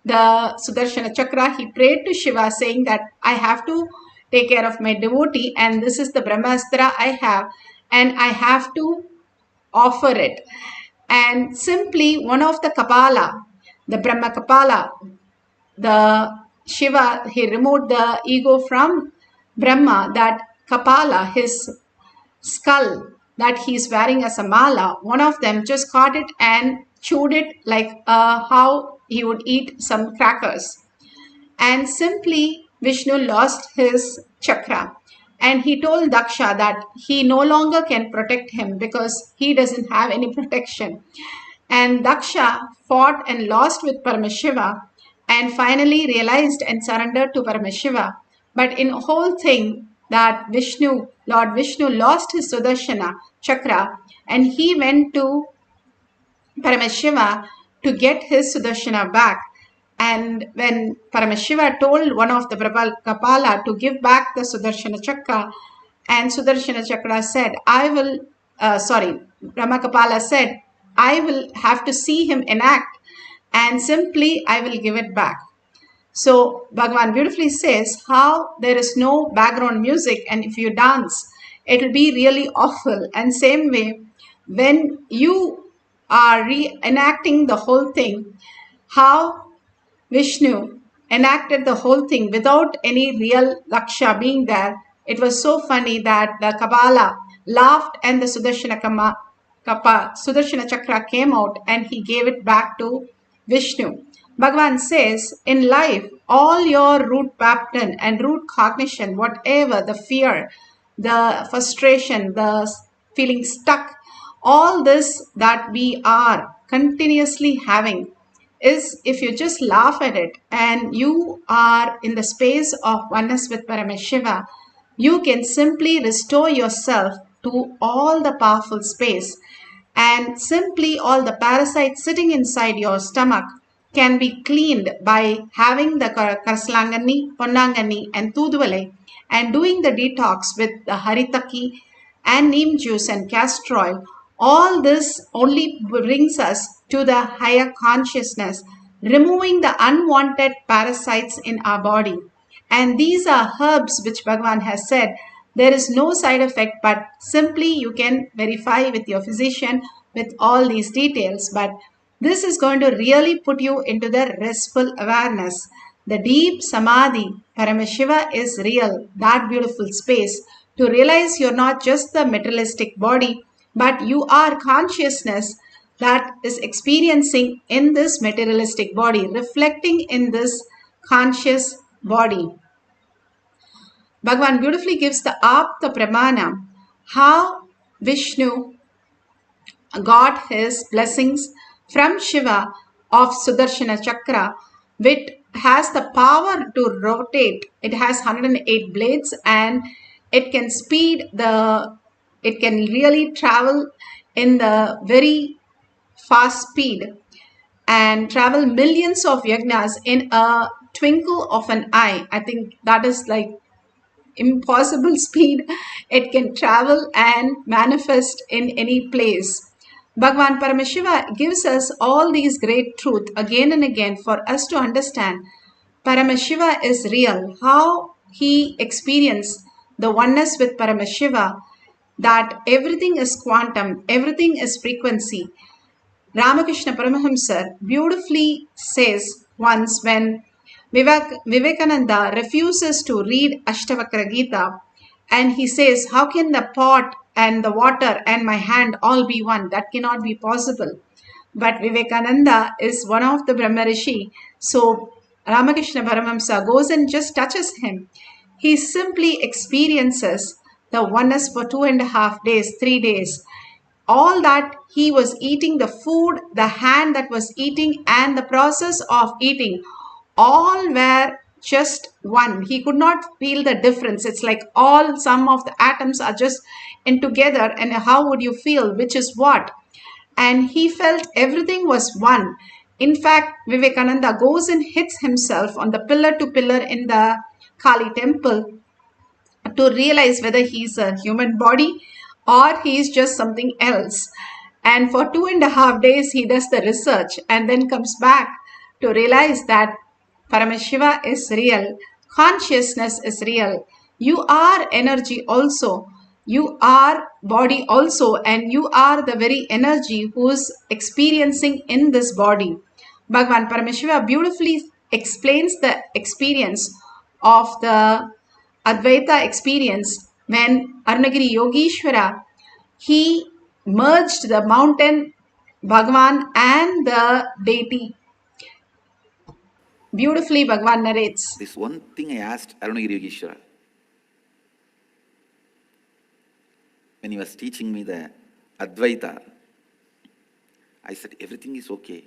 the Sudarshana Chakra, he prayed to Shiva saying that I have to take care of my devotee and this is the Brahmastra I have and I have to offer it. And simply one of the Kapala, the Brahma Kapala, the Shiva, he removed the ego from Brahma, that Kapala, his skull that he's wearing as a mala, one of them just caught it and chewed it like how he would eat some crackers. And simply Vishnu lost his chakra. And he told Daksha that he no longer can protect him because he doesn't have any protection. And Daksha fought and lost with Paramashiva and finally realized and surrendered to Paramashiva. But in whole thing that Lord Vishnu lost his Sudarshana chakra and he went to Paramashiva to get his Sudarshana back. And when Paramashiva told one of the Kapala to give back the Sudarshana Chakra, and Sudarshana Chakra said, Brahma Kapala said, I will have to see him enact and simply I will give it back. So Bhagavan beautifully says how there is no background music and if you dance, it will be really awful. And same way, when you are reenacting the whole thing, how Vishnu enacted the whole thing without any real Laksha being there. It was so funny that the Kabbalah laughed, and the Sudarshana Chakra came out and he gave it back to Vishnu. Bhagavan says, in life, all your root pattern and root cognition, whatever the fear, the frustration, the feeling stuck, all this that we are continuously having is, if you just laugh at it and you are in the space of oneness with Paramashiva, you can simply restore yourself to all the powerful space, and simply all the parasites sitting inside your stomach can be cleaned by having the Karslangani, Ponnangani and Tuduvale and doing the detox with the Haritaki and neem juice and castor oil. All this only brings us to the higher consciousness, removing the unwanted parasites in our body. And these are herbs which Bhagavan has said there is no side effect, but simply you can verify with your physician with all these details. But this is going to really put you into the restful awareness. The deep samadhi, Paramashiva is real, that beautiful space to realize you're not just the materialistic body, but you are consciousness that is experiencing in this materialistic body, reflecting in this conscious body. Bhagavan beautifully gives the Apta Pramana, how Vishnu got his blessings from Shiva of Sudarshana Chakra, which has the power to rotate. It has 108 blades and it can it can really travel in the very fast speed and travel millions of yagnas in a twinkle of an eye. I think that is like impossible speed. It can travel and manifest in any place. Bhagavan Paramashiva gives us all these great truths again and again for us to understand Paramashiva is real, how he experienced the oneness with Paramashiva, that everything is quantum, everything is frequency. Ramakrishna Paramahamsa beautifully says once when Vivekananda refuses to read Ashtavakra Gita and he says, how can the pot and the water and my hand all be one? That cannot be possible. But Vivekananda is one of the Brahma Rishi. So Ramakrishna Paramahamsa goes and just touches him. He simply experiences the oneness for 2.5 days, 3 days. All that he was eating, the food, the hand that was eating, and the process of eating, all were just one. He could not feel the difference. It's like all some of the atoms are just in together, and how would you feel which is what? And he felt everything was one. In fact, Vivekananda goes and hits himself on the pillar to pillar in the Kali temple to realize whether he's a human body or he's just something else. And for 2.5 days, he does the research and then comes back to realize that Paramashiva is real, consciousness is real. You are energy also, you are body also, and you are the very energy who's experiencing in this body. Bhagavan Paramashiva beautifully explains the experience of the Advaita experience when Arunagiri Yogeshwara, he merged the mountain, Bhagavan and the deity. Beautifully Bhagavan narrates. This one thing I asked Arunagiri Yogeshwara when he was teaching me the Advaita. I said, everything is okay,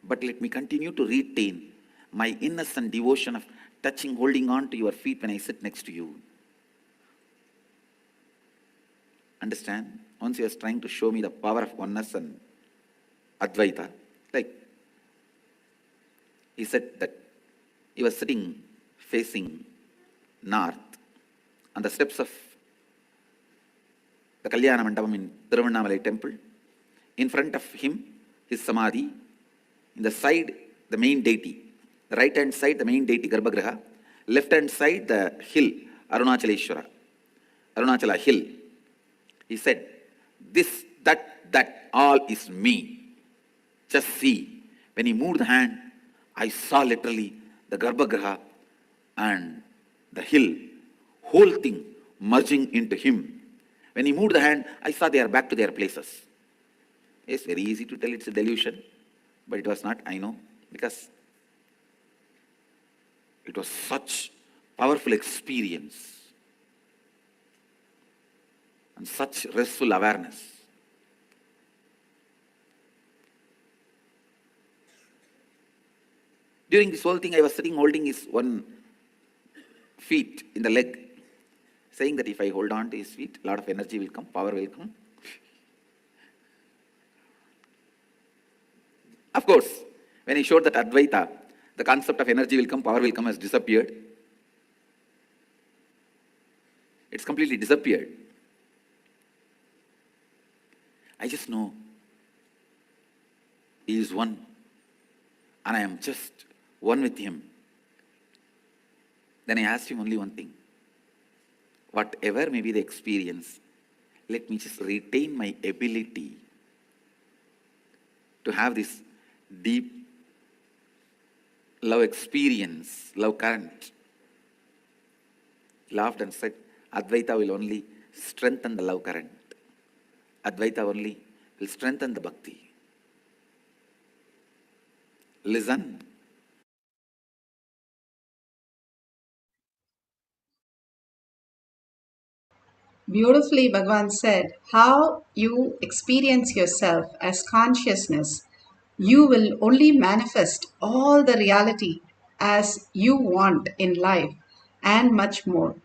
but let me continue to retain my innocent devotion of touching, holding on to your feet when I sit next to you. Understand? Once he was trying to show me the power of oneness and Advaita, like he said that he was sitting facing north on the steps of the Kalyana Mandapam in Tiruvannamalai temple. In front of him, his samadhi. In the side, the main deity. The right hand side, the main deity Garbhagraha. Left hand side, the hill, Arunachaleshwara. Arunachala hill. He said, this, that all is me. Just see. When he moved the hand, I saw literally the Garbhagraha and the hill, whole thing merging into him. When he moved the hand, I saw they are back to their places. It's very easy to tell it's a delusion, but it was not, I know, because it was such powerful experience and such restful awareness. During this whole thing, I was sitting holding his one feet in the leg, saying that if I hold on to his feet, a lot of energy will come, power will come. Of course, when he showed that Advaita, the concept of energy will come, power will come has disappeared. It's completely disappeared. I just know he is one, and I am just one with him. Then I asked him only one thing. Whatever may be the experience, let me just retain my ability to have this deep love experience, love current. He laughed and said, Advaita will only strengthen the love current. Advaita only will strengthen the bhakti. Listen. Beautifully, Bhagavan said, how you experience yourself as consciousness, you will only manifest all the reality as you want in life and much more.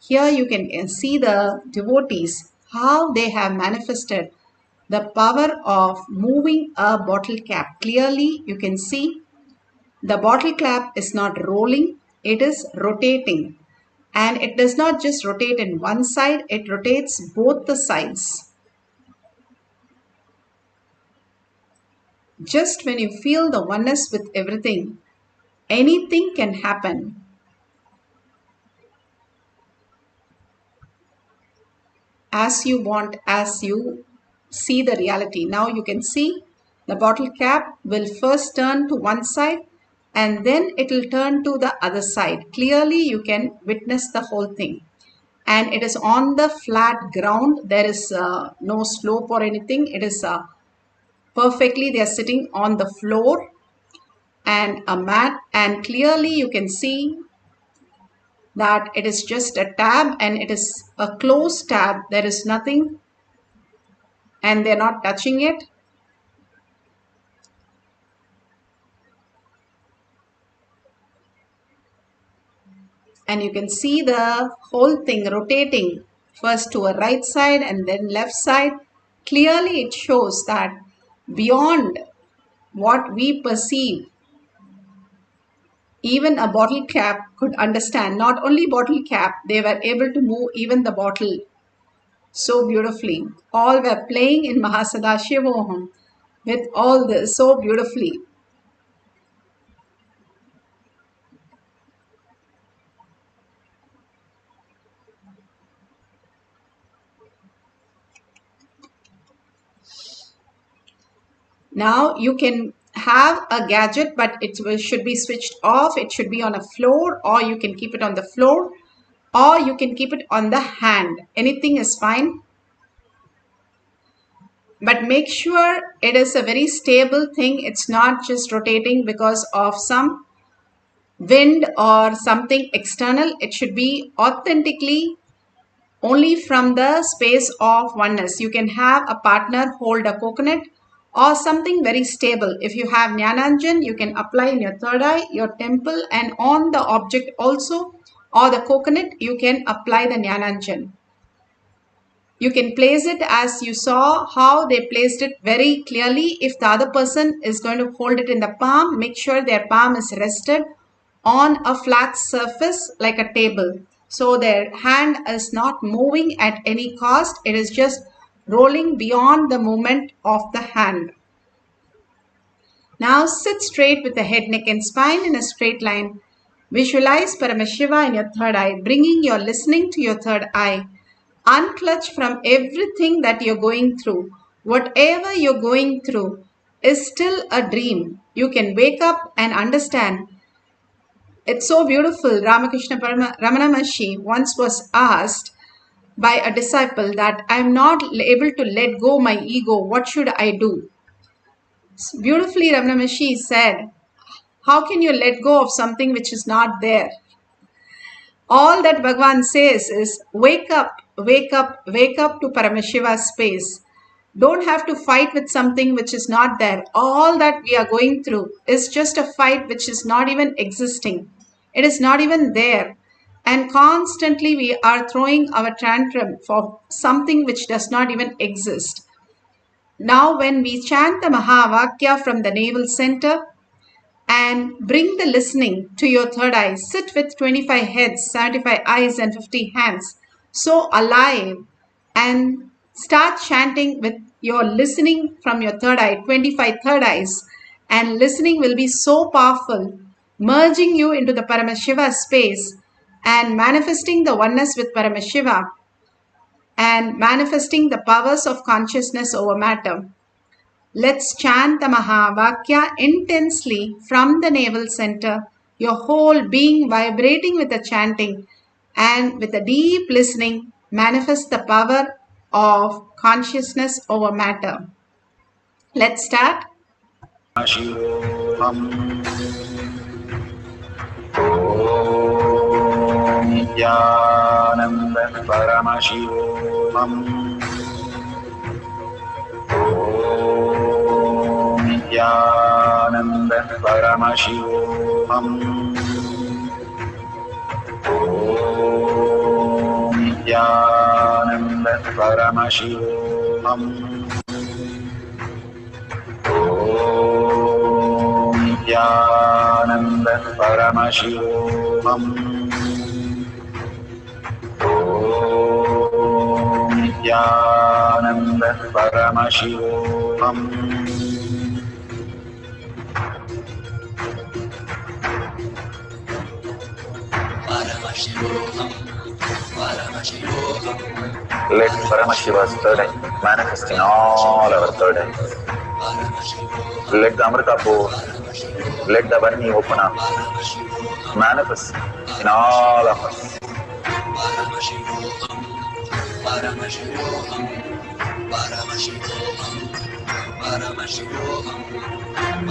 Here you can see the devotees, how they have manifested the power of moving a bottle cap. Clearly, you can see the bottle cap is not rolling, it is rotating. And it does not just rotate in one side, it rotates both the sides. Just when you feel the oneness with everything, anything can happen. As you want, as you see the reality. Now you can see the bottle cap will first turn to one side and then it will turn to the other side. Clearly you can witness the whole thing. And it is on the flat ground. There is no slope or anything. It is perfectly, they are sitting on the floor and a mat, and clearly you can see that it is just a tab and it is a closed tab. There is nothing and they're not touching it. And you can see the whole thing rotating first to a right side and then left side. Clearly it shows that beyond what we perceive, even a bottle cap could understand. Not only bottle cap, they were able to move even the bottle so beautifully. All were playing in Paramashivoham with all this so beautifully. Now you can have a gadget, but it should be switched off. It should be on a floor, or you can keep it on the floor, or you can keep it on the hand. Anything is fine. But make sure it is a very stable thing. It's not just rotating because of some wind or something external. It should be authentically only from the space of oneness. You can have a partner hold a coconut or something very stable. If you have Jnananjan, you can apply in your third eye, your temple, and on the object also, or the coconut, you can apply the Jnananjan. You can place it as you saw how they placed it very clearly. If the other person is going to hold it in the palm, make sure their palm is rested on a flat surface like a table. So their hand is not moving at any cost. It is just rolling beyond the movement of the hand. Now sit straight with the head, neck and spine in a straight line. Visualize Paramashiva in your third eye, bringing your listening to your third eye. Unclutch from everything that you're going through. Whatever you're going through is still a dream. You can wake up and understand. It's so beautiful. Ramakrishna Ramana Maharshi once was asked, by a disciple that I am not able to let go my ego. What should I do? Beautifully, Ramana Maharshi said, how can you let go of something which is not there? All that Bhagavan says is, wake up, wake up, wake up to Paramashiva's space. Don't have to fight with something which is not there. All that we are going through is just a fight which is not even existing. It is not even there. And constantly we are throwing our tantrum for something which does not even exist. Now when we chant the Mahavakya from the navel center, and bring the listening to your third eye. Sit with 25 heads, 75 eyes, and 50 hands. So alive, and start chanting with your listening from your third eye, 25 third eyes. And listening will be so powerful, merging you into the Paramashiva space and manifesting the oneness with Paramashiva and manifesting the powers of consciousness over matter. Let's chant the Mahavakya intensely from the navel center, your whole being vibrating with the chanting, and with a deep listening, manifest the power of consciousness over matter. Let's start. Nithyananda Paramashivoham. Nithyananda Paramashivoham. Nithyananda Paramashivoham. Nithyananda Paramashivoham. Nithyananda Paramashivoham. Let Paramashiva's third eye manifest in all our third eyes. Let the Amrita pour, let the Varni open up, manifest in all of us.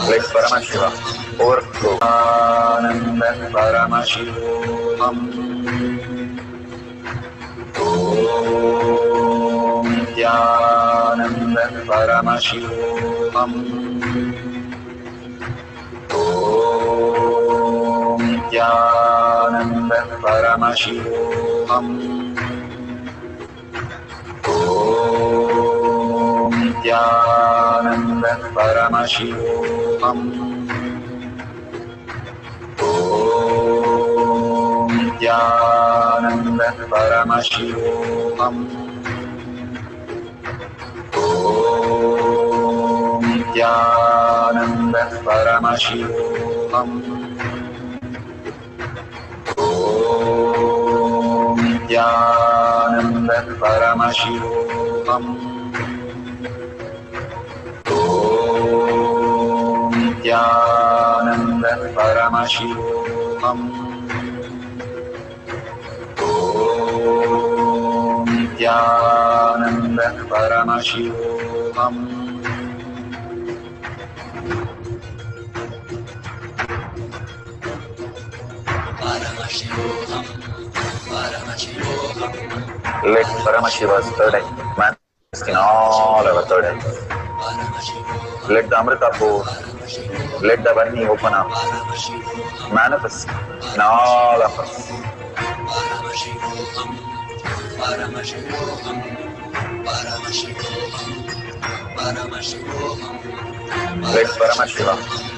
Let Paramashiva overflow. Ananda Paramashivoham. Om Nithyananda Paramashivoham. Om Nithyananda Paramashivoham. Om Nithyananda Paramashivoham. Om Nithyananda Paramashivoham. Om Nithyananda Paramashivoham. Om Nithyananda Paramashivoham. Om Nithyananda Paramashivoham. Om Nithyananda Paramashivoham. Let Paramashiva's third eye manifest in all our third eyes. Let the Amrita pour, let the Varni open up, manifest in all of us. Let Paramashiva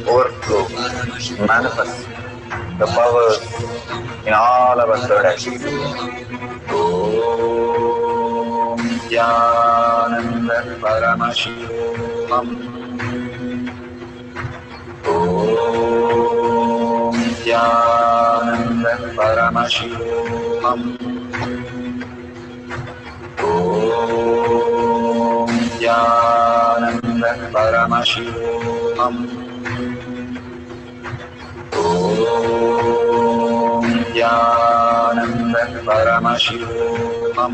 overflow, manifest the powers in all our third eyes. Om Nithyananda Paramashivoham. Om Nithyananda Paramashivoham. Om Nithyananda Paramashivoham. Om Nithyananda Paramashivoham. Om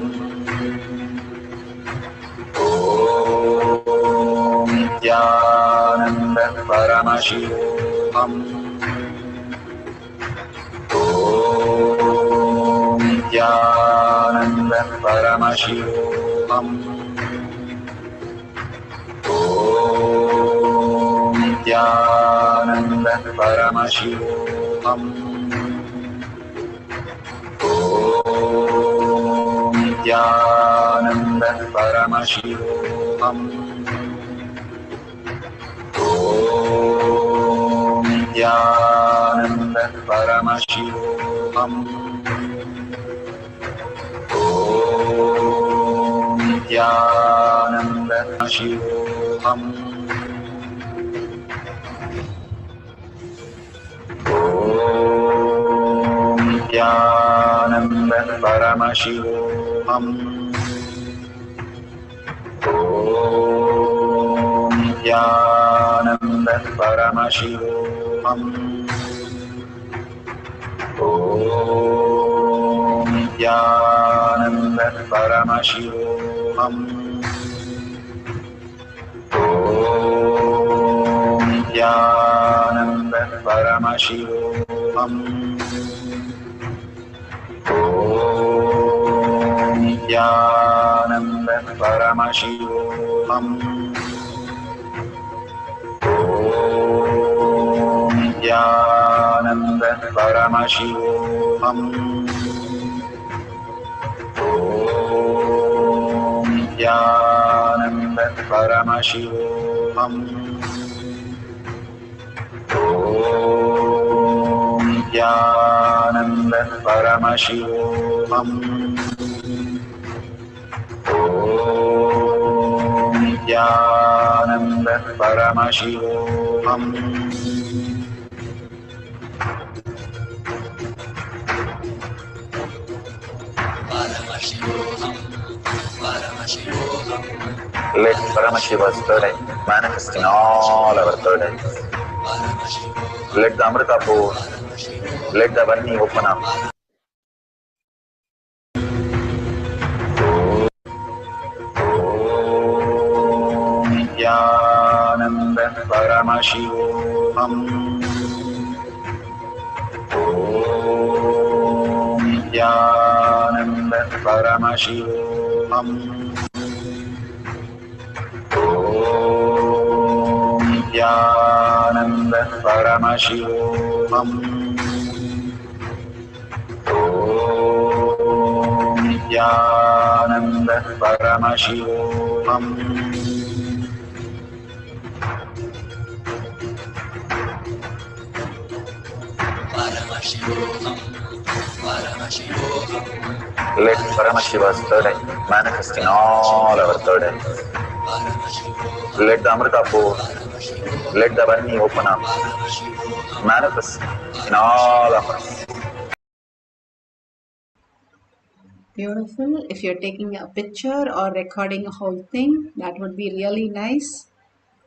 Nithyananda Paramashivoham. Om Nithyananda Paramashivoham. Om Nithyananda Paramashivoham. Om Nithyananda Paramashivoham. Om Nithyananda Paramashivoham. Om Nithyananda Paramashivoham. Om Nithyananda Paramashivoham. Om Nithyananda Paramashivoham. Om Nithyananda Paramashivoham. Om Nithyananda Paramashivoham. Om Nithyananda Paramashivoham. Om Nithyananda Paramashivoham. Om Nithyananda Paramashivoham. Om Nithyananda Paramashivoham. Om Nithyananda Paramashivoham. Let Paramashiva's third eye manifest in all our third eyes. Let the Amrita pour, let the Varni open up. Om Nithyananda Paramashivoham. Om Nithyananda Paramashivoham. Om Nithyananda Paramashivoham. Om Nithyananda Paramashivoham. Let Paramashiva's third eye manifest in all our third eyes. Let the Amrita pour, let the Varni open up, manifest in all of us. Beautiful. If you're taking a picture or recording a whole thing, that would be really nice.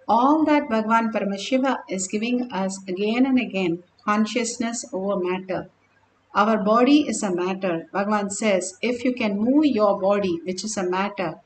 All that Bhagavan Paramashiva is giving us again and again, consciousness over matter. Our body is a matter. Bhagavan says, if you can move your body, which is a matter,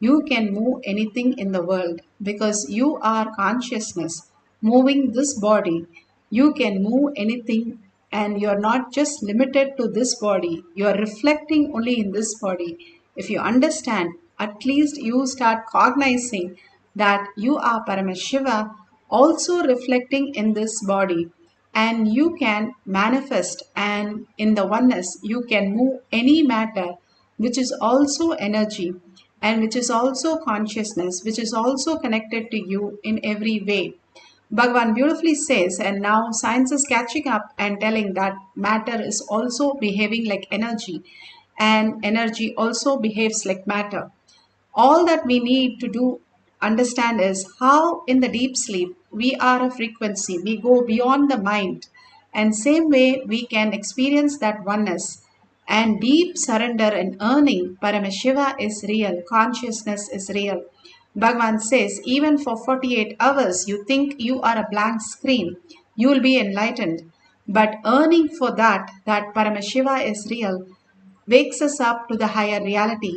you can move anything in the world because you are consciousness. Moving this body, you can move anything and you're not just limited to this body. You are reflecting only in this body. If you understand, at least you start cognizing that you are Paramashiva also reflecting in this body, and you can manifest, and in the oneness you can move any matter which is also energy and which is also consciousness, which is also connected to you in every way. Bhagavan beautifully says, and now science is catching up and telling that matter is also behaving like energy and energy also behaves like matter. All that we need to do understand is how in the deep sleep we are a frequency, we go beyond the mind, and same way we can experience that oneness and deep surrender and earning. Paramashiva is real, consciousness is real. Bhagavan says, even for 48 hours you think you are a blank screen, you will be enlightened. But earning for that Paramashiva is real, wakes us up to the higher reality.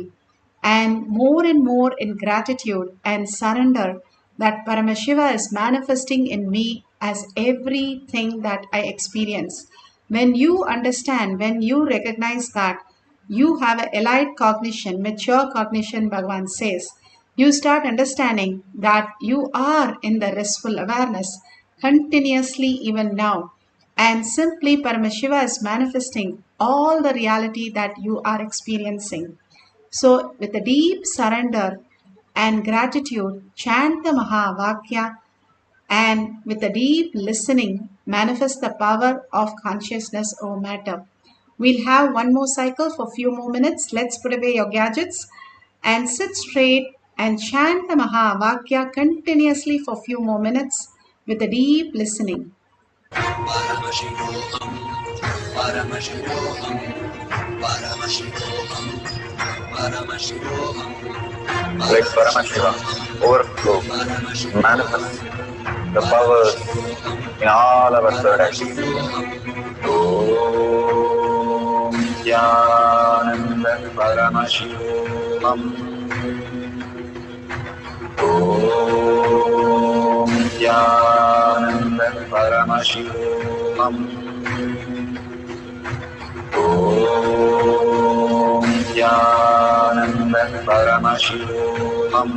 And more in gratitude and surrender that Paramashiva is manifesting in me as everything that I experience. When you understand, when you recognize that you have a elite cognition, mature cognition, Bhagavan says, you start understanding that you are in the restful awareness continuously even now. And simply Paramashiva is manifesting all the reality that you are experiencing. So, with a deep surrender and gratitude, chant the Mahavakya, and with a deep listening, manifest the power of consciousness over matter. We'll have one more cycle for a few more minutes. Let's put away your gadgets and sit straight and chant the Mahavakya continuously for a few more minutes with a deep listening. Paramashivoham, Paramashivoham, Paramashivoham, Paramashivoham. Let Paramashiva overflow, manifest the powers in all our third activities. Om Nithyananda Paramashivam. Om Nithyananda Paramashivam. Om Nithyananda Paramashivam. Om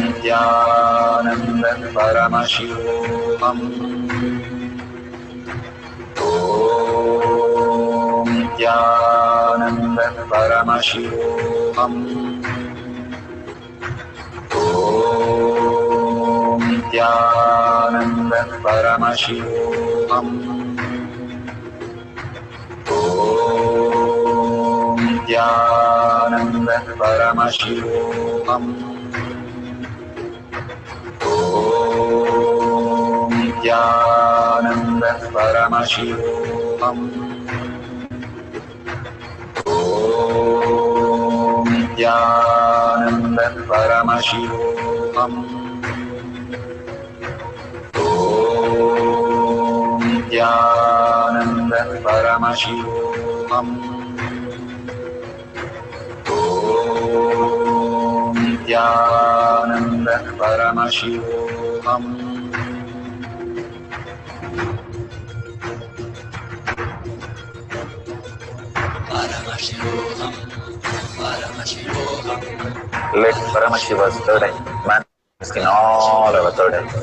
Nithyananda Paramashivam. Om Nithyananda Paramashivam. Om Nithyananda Paramashivam. Om Nithyananda Paramashivam. Om Nithyananda Paramashivam. Om Nithyananda Paramashivam. Om Nithyananda Paramashivam. Om Nithyananda Paramashivoham. Paramashivoham, Paramashivoham. Let Paramashiva's third eye manifest in all our third eyes.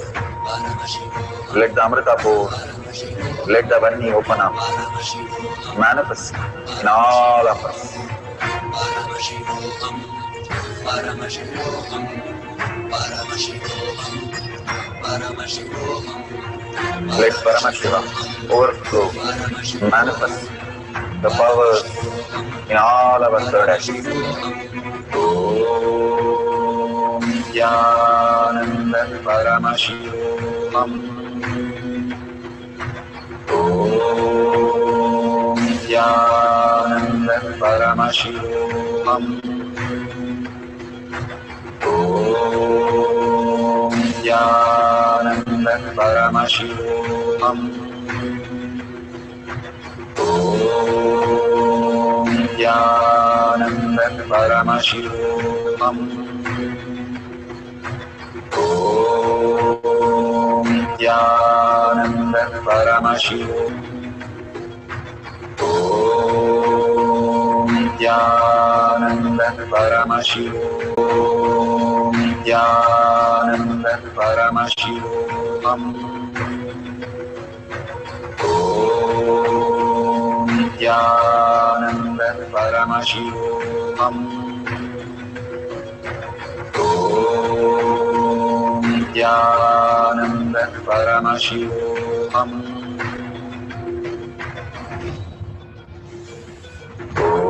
Let the Amrita pour, let the Varni open up, manifest in all of us. Paramashivoham, Paramashivoham, Paramashivoham, Paramashivoham. Let Paramashiva overflow, manifest the powers in all our third activities. Om Nithyananda Paramashivoham. Om Nithyananda Paramashivoham. Om Nithyananda Paramashivoham. Om Nithyananda Paramashivoham. Om Nithyananda Paramashivoham. Om Nithyananda Paramashivoham. Nithyananda Paramashivoham. Om Nithyananda Paramashivoham. Om Nithyananda Paramashivoham. Om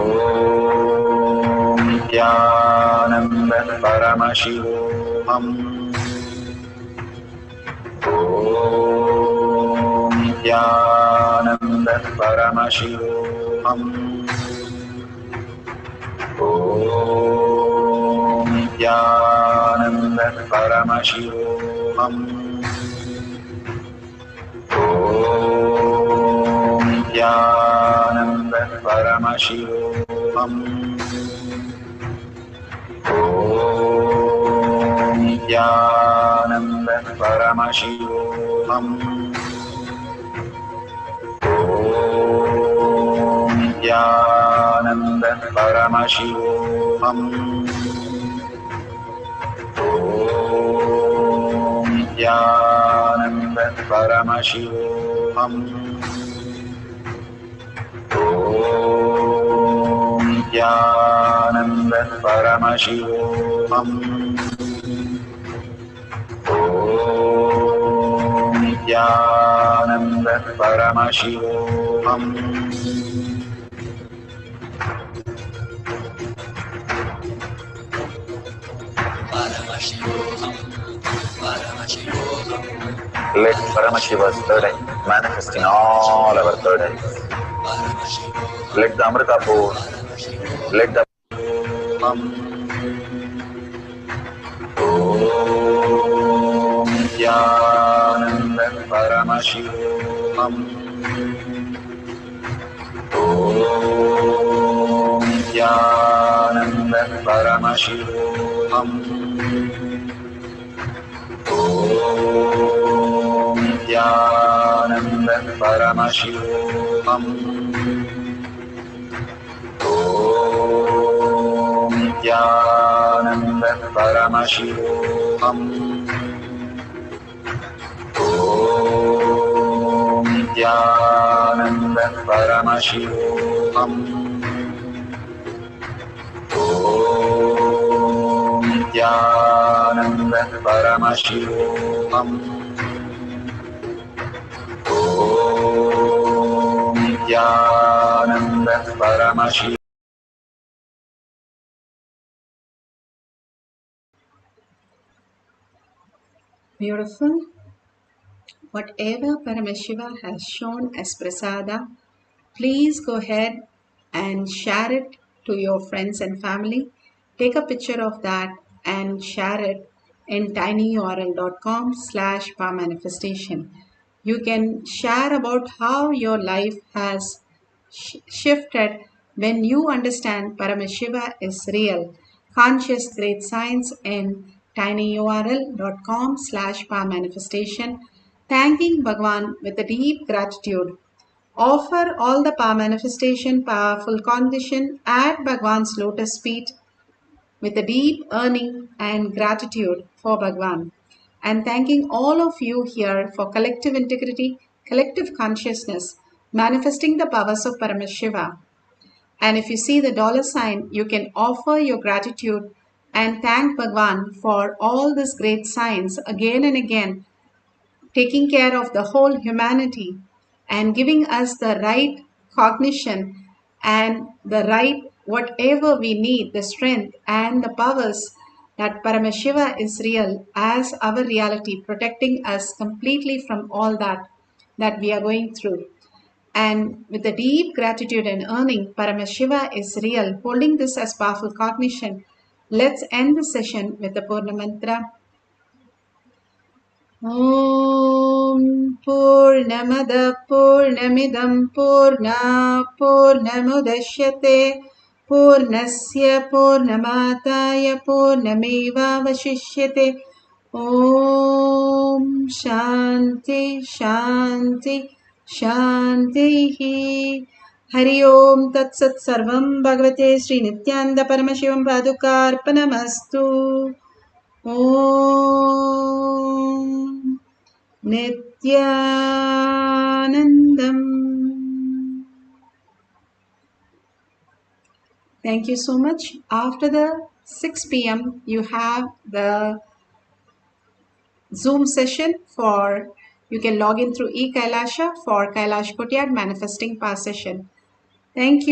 Nithyananda Paramashivoham. Om Nithyananda Paramashivoham. Om Nithyananda Paramashivoham. Om Nithyananda Paramashivoham. Om Nithyananda Paramashivoham. Om Nithyananda Paramashivoham. Om Nithyananda Paramashivoham. Om Nithyananda Paramashivoham. Om Nithyananda Paramashivoham. Let Paramashiva's third eye manifest in all our third eyes. Let the Amrita pour, let the Om Nithyananda Paramashivoham. Om Nithyananda Paramashivoham. Om Nithyananda Paramashivoham. Om Nithyananda Paramashivoham. Om Nithyananda Paramashivoham. Om Nithyananda Paramashivoham. Om Nithyananda Paramashivoham. Beautiful. Whatever Paramashiva has shown as prasada, please go ahead and share it to your friends and family. Take a picture of that and share it in tinyurl.com/powermanifestation. You can share about how your life has shifted when you understand Paramashiva is real. Conscious Great Science in tinyurl.com/powermanifestation. Thanking Bhagwan with a deep gratitude. Offer all the power manifestation powerful condition at Bhagwan's lotus feet with a deep yearning and gratitude for Bhagwan. And thanking all of you here for collective integrity, collective consciousness, manifesting the powers of Paramashiva. And if you see the $sign, you can offer your gratitude and thank Bhagwan for all these great signs again and again, taking care of the whole humanity and giving us the right cognition and the right whatever we need, the strength and the powers that Paramashiva is real as our reality, protecting us completely from all that we are going through. And with the deep gratitude and earning, Paramashiva is real, holding this as powerful cognition. Let's end the session with the Purna Mantra. Om Purnamada Purnamidam Purna Purnamudashyate Purnasya Purnamataya Purnameva Vashishyate. Om Shanti Shanti Shanti. Hari Om Tat Sat Sarvam Bhagavate Sri Nithyananda Paramashivam Padukarpanamastu. Om Nithyanandam. Thank you so much. After the 6 p.m., you have the Zoom session for, you can log in through KAILASA for Kailash Kotyad Manifesting Power Session. Thank you.